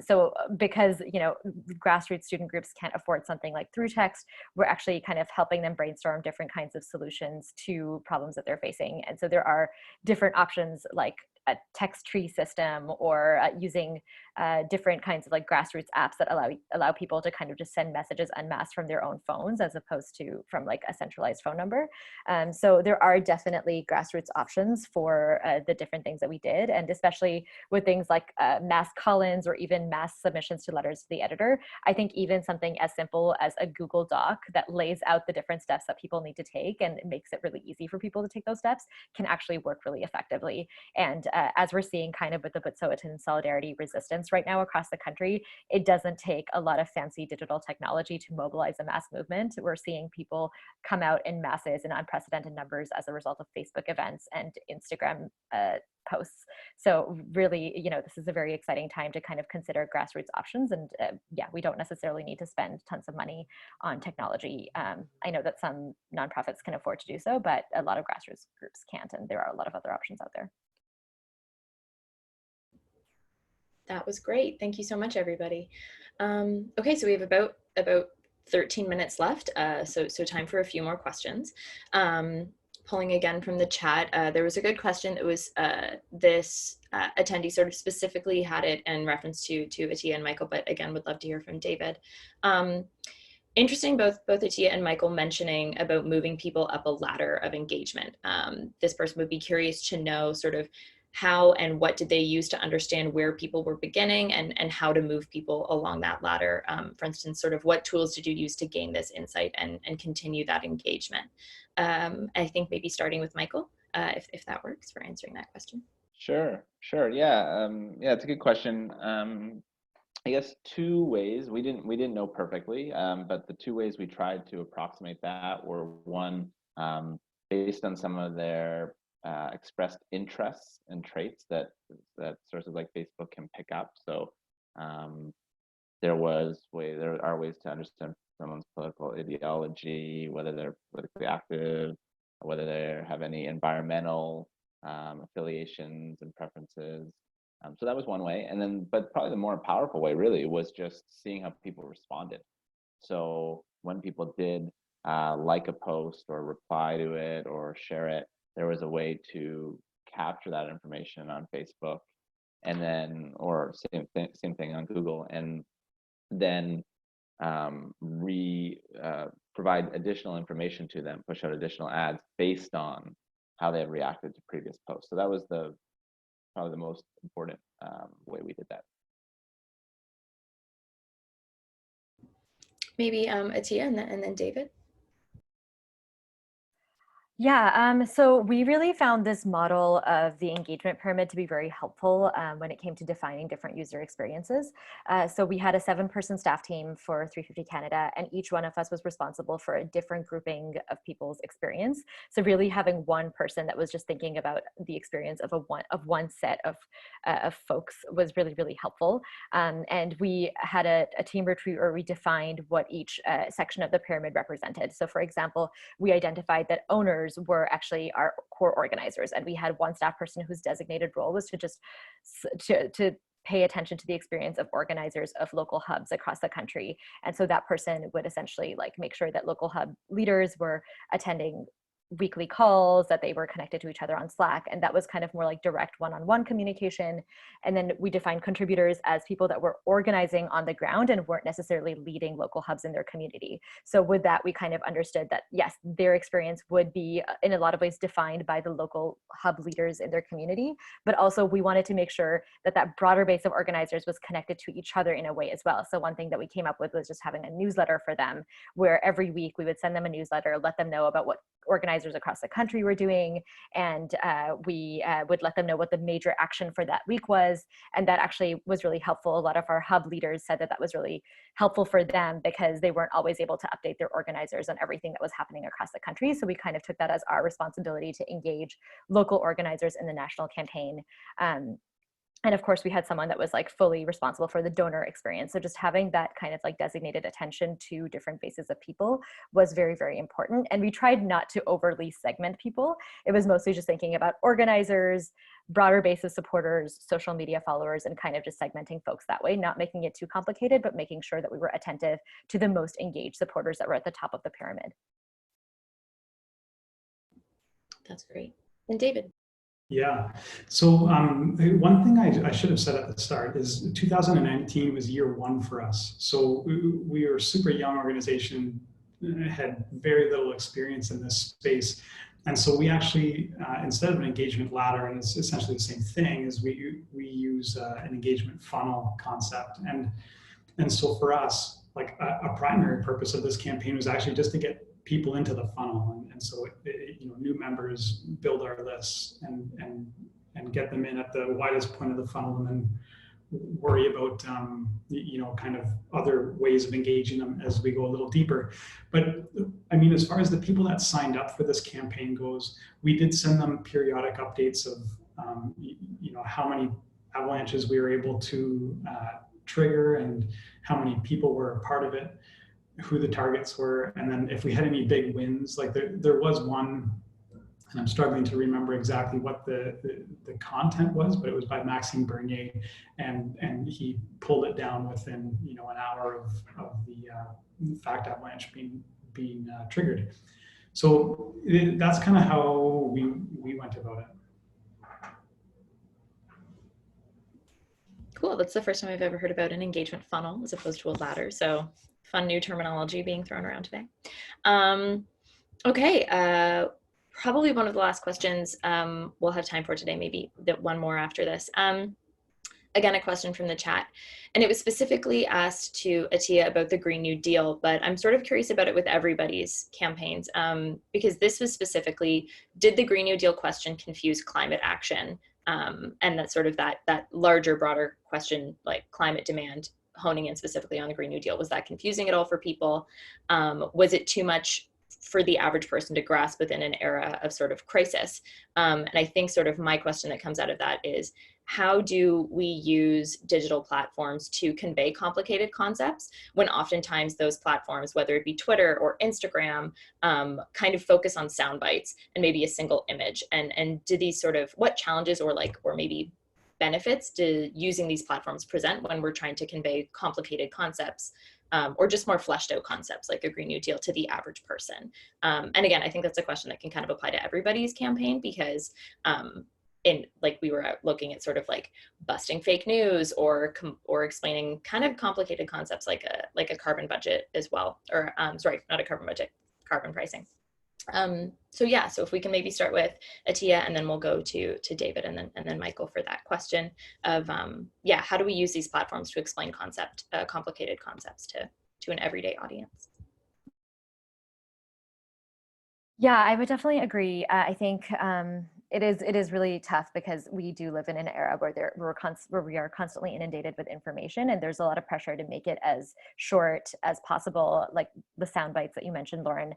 So because, you know, grassroots student groups can't afford something like Through Text, we're actually kind of helping them brainstorm different kinds of solutions to problems that they're facing. And so there are different options like a text tree system, or using different kinds of like grassroots apps that allow people to kind of just send messages en masse from their own phones, as opposed to from like a centralized phone number. So there are definitely grassroots options for the different things that we did, and especially with things like mass call-ins or even mass submissions to letters to the editor. I think even something as simple as a Google Doc that lays out the different steps that people need to take and makes it really easy for people to take those steps can actually work really effectively. And as we're seeing kind of with the Wet'suwet'en Solidarity Resistance right now across the country, it doesn't take a lot of fancy digital technology to mobilize a mass movement. We're seeing people come out in masses in unprecedented numbers as a result of Facebook events and Instagram posts. So really, you know, this is a very exciting time to kind of consider grassroots options. And yeah, we don't necessarily need to spend tons of money on technology. I know that some nonprofits can afford to do so, but a lot of grassroots groups can't, and there are a lot of other options out there. That was great. Thank you so much, everybody. Okay, so we have about 13 minutes left, so time for a few more questions. Pulling again from the chat, there was a good question. It was this attendee sort of specifically had it in reference to Atiya and Michael, but again, would love to hear from David. Interesting, both Atiya and Michael mentioning about moving people up a ladder of engagement. This person would be curious to know sort of how and what did they use to understand where people were beginning, and how to move people along that ladder. For instance, sort of what tools did you use to gain this insight and continue that engagement? I think maybe starting with Michael, if that works for answering that question. Sure. Yeah, yeah, it's a good question. I guess two ways. We didn't know perfectly, but the two ways we tried to approximate that were, one, based on some of their expressed interests and traits that sources like Facebook can pick up. So there are ways to understand someone's political ideology, whether they're politically active, whether they have any environmental affiliations and preferences. So that was one way. And then, but probably the more powerful way really was just seeing how people responded. So when people did like a post or reply to it or share it, there was a way to capture that information on Facebook, and then, or same thing on Google, and then provide additional information to them, push out additional ads based on how they had reacted to previous posts. So that was probably the most important way we did that. Maybe Atiya and then David. Yeah, so we really found this model of the engagement pyramid to be very helpful when it came to defining different user experiences. So we had a 7-person staff team for 350 Canada, and each one of us was responsible for a different grouping of people's experience. So really having one person that was just thinking about the experience of one set of folks was really, really helpful. And we had a team retreat where we defined what each section of the pyramid represented. So for example, we identified that owners were actually our core organizers, and we had one staff person whose designated role was to just to pay attention to the experience of organizers of local hubs across the country. And so that person would essentially like make sure that local hub leaders were attending weekly calls, that they were connected to each other on Slack. And that was kind of more like direct one-on-one communication. And then we defined contributors as people that were organizing on the ground and weren't necessarily leading local hubs in their community. So with that, we kind of understood that, yes, their experience would be in a lot of ways defined by the local hub leaders in their community, but also we wanted to make sure that that broader base of organizers was connected to each other in a way as well. So one thing that we came up with was just having a newsletter for them, where every week we would send them a newsletter, let them know about what organizers across the country were doing, and we would let them know what the major action for that week was. And that actually was really helpful. A lot of our hub leaders said that that was really helpful for them because they weren't always able to update their organizers on everything that was happening across the country. So we kind of took that as our responsibility to engage local organizers in the national campaign. And of course, we had someone that was like fully responsible for the donor experience. So just having that kind of like designated attention to different bases of people was very, very important. And we tried not to overly segment people. It was mostly just thinking about organizers, broader base of supporters, social media followers, and kind of just segmenting folks that way, not making it too complicated, but making sure that we were attentive to the most engaged supporters that were at the top of the pyramid. That's great. And David. Yeah. So one thing I should have said at the start is 2019 was year one for us. So we were a super young organization, had very little experience in this space. And so we actually, instead of an engagement ladder, and it's essentially the same thing, is we use an engagement funnel concept. And so for us, like a primary purpose of this campaign was actually just to get people into the funnel, and so new members build our lists and get them in at the widest point of the funnel, and then worry about kind of other ways of engaging them as we go a little deeper. But I mean, as far as the people that signed up for this campaign goes, we did send them periodic updates of how many avalanches we were able to trigger and how many people were a part of it, who the targets were, and then if we had any big wins. Like there was one, and I'm struggling to remember exactly what the content was, but it was by Maxime Bernier, and he pulled it down within an hour of the fact avalanche being triggered. So that's kind of how we went about it. Cool. That's the first time I've ever heard about an engagement funnel as opposed to a ladder. So fun new terminology being thrown around today. Okay. Probably one of the last questions we'll have time for today, maybe one more after this. Again, a question from the chat, and it was specifically asked to Atiya about the Green New Deal, but I'm sort of curious about it with everybody's campaigns, because this was specifically, did the Green New Deal question confuse climate action? And that's sort of that larger, broader question, like climate demand, honing in specifically on the Green New Deal. Was that confusing at all for people? Was it too much for the average person to grasp within an era of sort of crisis? And I think sort of my question that comes out of that is, how do we use digital platforms to convey complicated concepts when oftentimes those platforms, whether it be Twitter or Instagram, kind of focus on sound bites and maybe a single image? And do these sort of, what challenges or maybe benefits do using these platforms present when we're trying to convey complicated concepts, or just more fleshed out concepts like a Green New Deal to the average person? And again, I think that's a question that can kind of apply to everybody's campaign, because we were looking at sort of like busting fake news or explaining kind of complicated concepts like a carbon budget as well, or sorry, not a carbon budget, carbon pricing. So yeah, so if we can maybe start with Atiya, and then we'll go to David and then Michael for that question of yeah, how do we use these platforms to explain complicated concepts to an everyday audience? Yeah, I would definitely agree. I think it is really tough because we do live in an era where we are constantly inundated with information, and there's a lot of pressure to make it as short as possible, like the sound bites that you mentioned, Lauren.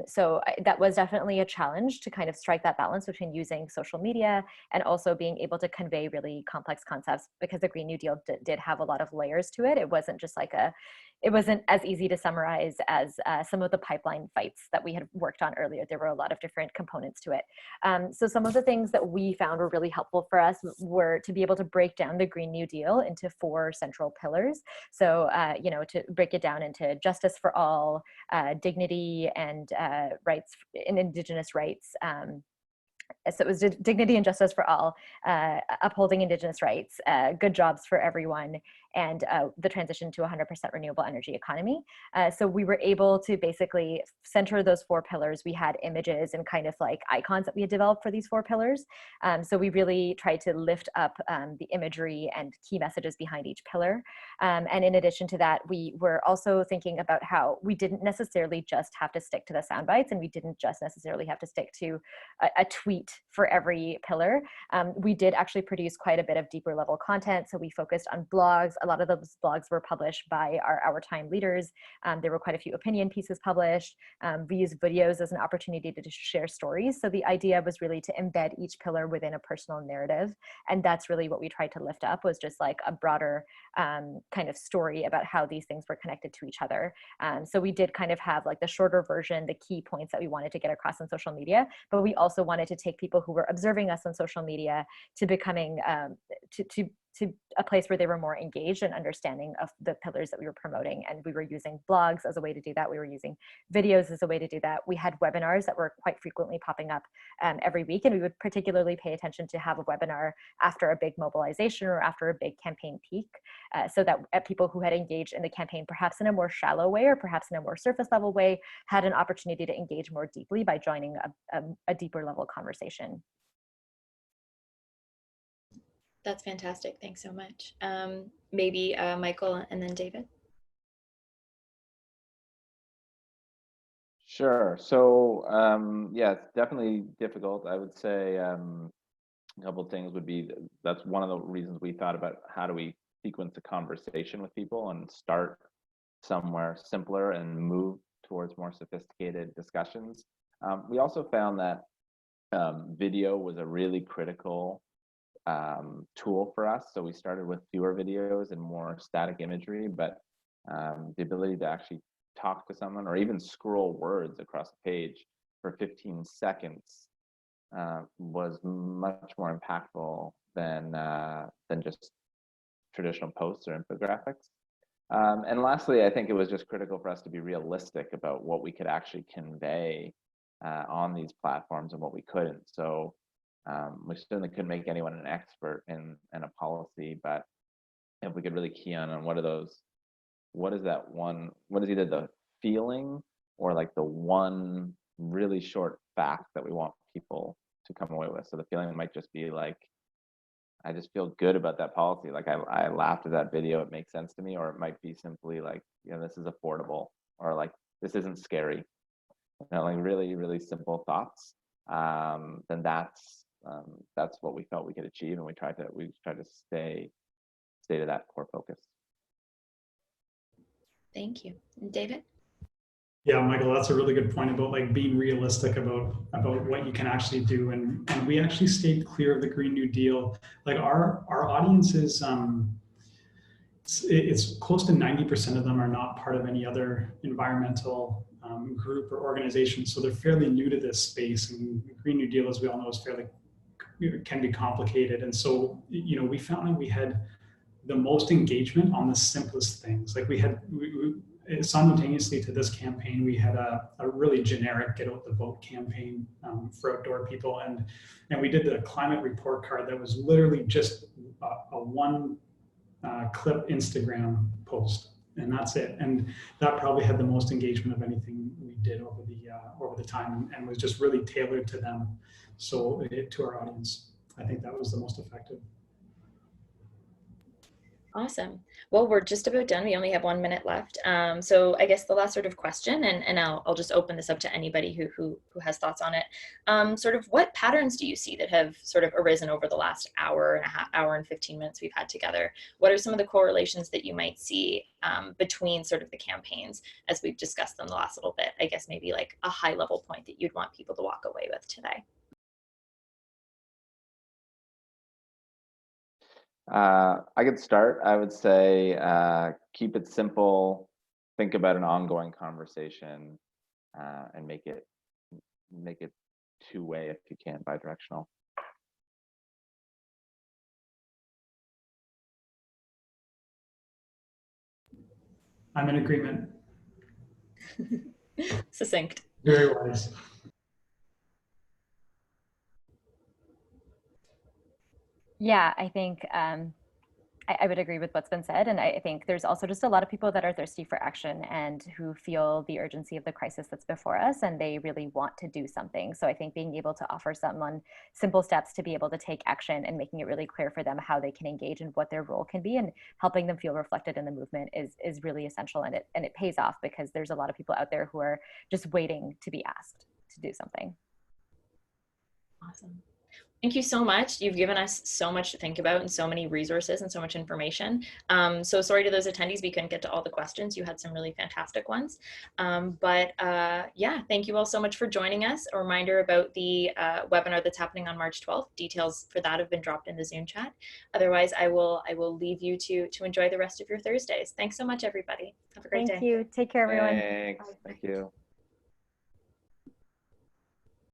So that was definitely a challenge to kind of strike that balance between using social media and also being able to convey really complex concepts, because the Green New Deal did have a lot of layers to it. It wasn't just like it wasn't as easy to summarize as some of the pipeline fights that we had worked on earlier. There were a lot of different components to it. So some of the things that we found were really helpful for us were to be able to break down the Green New Deal into 4 central pillars. So, you know, to break it down into justice for all, dignity and rights and Indigenous rights. So it was dignity and justice for all, upholding Indigenous rights, good jobs for everyone, and the transition to 100% renewable energy economy. So we were able to basically center those 4 pillars. We had images and kind of like icons that we had developed for these 4 pillars. So we really tried to lift up the imagery and key messages behind each pillar. And in addition to that, we were also thinking about how we didn't necessarily just have to stick to the sound bites, and we didn't just necessarily have to stick to a tweet for every pillar. We did actually produce quite a bit of deeper level content. So we focused on blogs. A lot of those blogs were published by our time leaders. There were quite a few opinion pieces published. We used videos as an opportunity to share stories. So the idea was really to embed each pillar within a personal narrative. And that's really what we tried to lift up, was just like a broader kind of story about how these things were connected to each other. So we did kind of have like the shorter version, the key points that we wanted to get across on social media, but we also wanted to take people who were observing us on social media to becoming to a place where they were more engaged and understanding of the pillars that we were promoting. And we were using blogs as a way to do that. We were using videos as a way to do that. We had webinars that were quite frequently popping up every week. And we would particularly pay attention to have a webinar after a big mobilization or after a big campaign peak, so that people who had engaged in the campaign, perhaps in a more shallow way or perhaps in a more surface level way, had an opportunity to engage more deeply by joining a deeper level conversation. That's fantastic. Thanks so much. Maybe Michael and then David. Sure. So yeah, it's definitely difficult. I would say a couple of things would be, that's one of the reasons we thought about how do we sequence a conversation with people and start somewhere simpler and move towards more sophisticated discussions. We also found that video was a really critical tool for us. So we started with fewer videos and more static imagery, but the ability to actually talk to someone or even scroll words across a page for 15 seconds was much more impactful than just traditional posts or infographics. And lastly, I think it was just critical for us to be realistic about what we could actually convey on these platforms and what we couldn't. So we certainly couldn't make anyone an expert in a policy, but if we could really key on what is either the feeling or like the one really short fact that we want people to come away with. So the feeling might just be like, I just feel good about that policy. Like I laughed at that video, it makes sense to me. Or it might be simply like, you know, this is affordable, or like, this isn't scary. You know, like really, really simple thoughts. Then that's what we felt we could achieve, and we tried to stay to that core focus. Thank you. And David? Yeah, Michael, that's a really good point about like being realistic about what you can actually do. And we actually stayed clear of the Green New Deal. Like our audience is, it's close to 90% of them are not part of any other environmental group or organization. So they're fairly new to this space. And the Green New Deal, as we all know, can be complicated. And so, you know, we found that we had the most engagement on the simplest things. Like we simultaneously to this campaign, we had a really generic get out the vote campaign for outdoor people. And we did the climate report card that was literally just a one clip Instagram post. And that's it. And that probably had the most engagement of anything we did over the time, and was just really tailored to them. So to our audience, I think that was the most effective. Awesome. Well, we're just about done. We only have 1 minute left. So I guess the last sort of question, and I'll just open this up to anybody who has thoughts on it. Sort of what patterns do you see that have sort of arisen over the last hour and 15 minutes we've had together? What are some of the correlations that you might see between sort of the campaigns as we've discussed them the last little bit? I guess maybe like a high level point that you'd want people to walk away with today. I could start. I would say keep it simple, think about an ongoing conversation and make it two-way if you can, bidirectional. I'm in agreement. Succinct. Very wise. Yeah, I think I would agree with what's been said. And I think there's also just a lot of people that are thirsty for action and who feel the urgency of the crisis that's before us, and they really want to do something. So I think being able to offer someone simple steps to be able to take action and making it really clear for them how they can engage and what their role can be, and helping them feel reflected in the movement is really essential. And it pays off, because there's a lot of people out there who are just waiting to be asked to do something. Awesome. Thank you so much. You've given us so much to think about and so many resources and so much information. So sorry to those attendees, we couldn't get to all the questions. You had some really fantastic ones. Yeah, thank you all so much for joining us. A reminder about the webinar that's happening on March 12th. Details for that have been dropped in the Zoom chat. Otherwise, I will leave you to enjoy the rest of your Thursdays. Thanks so much, everybody. Have a great day. Thank you. Take care, everyone. Thanks. Thank you.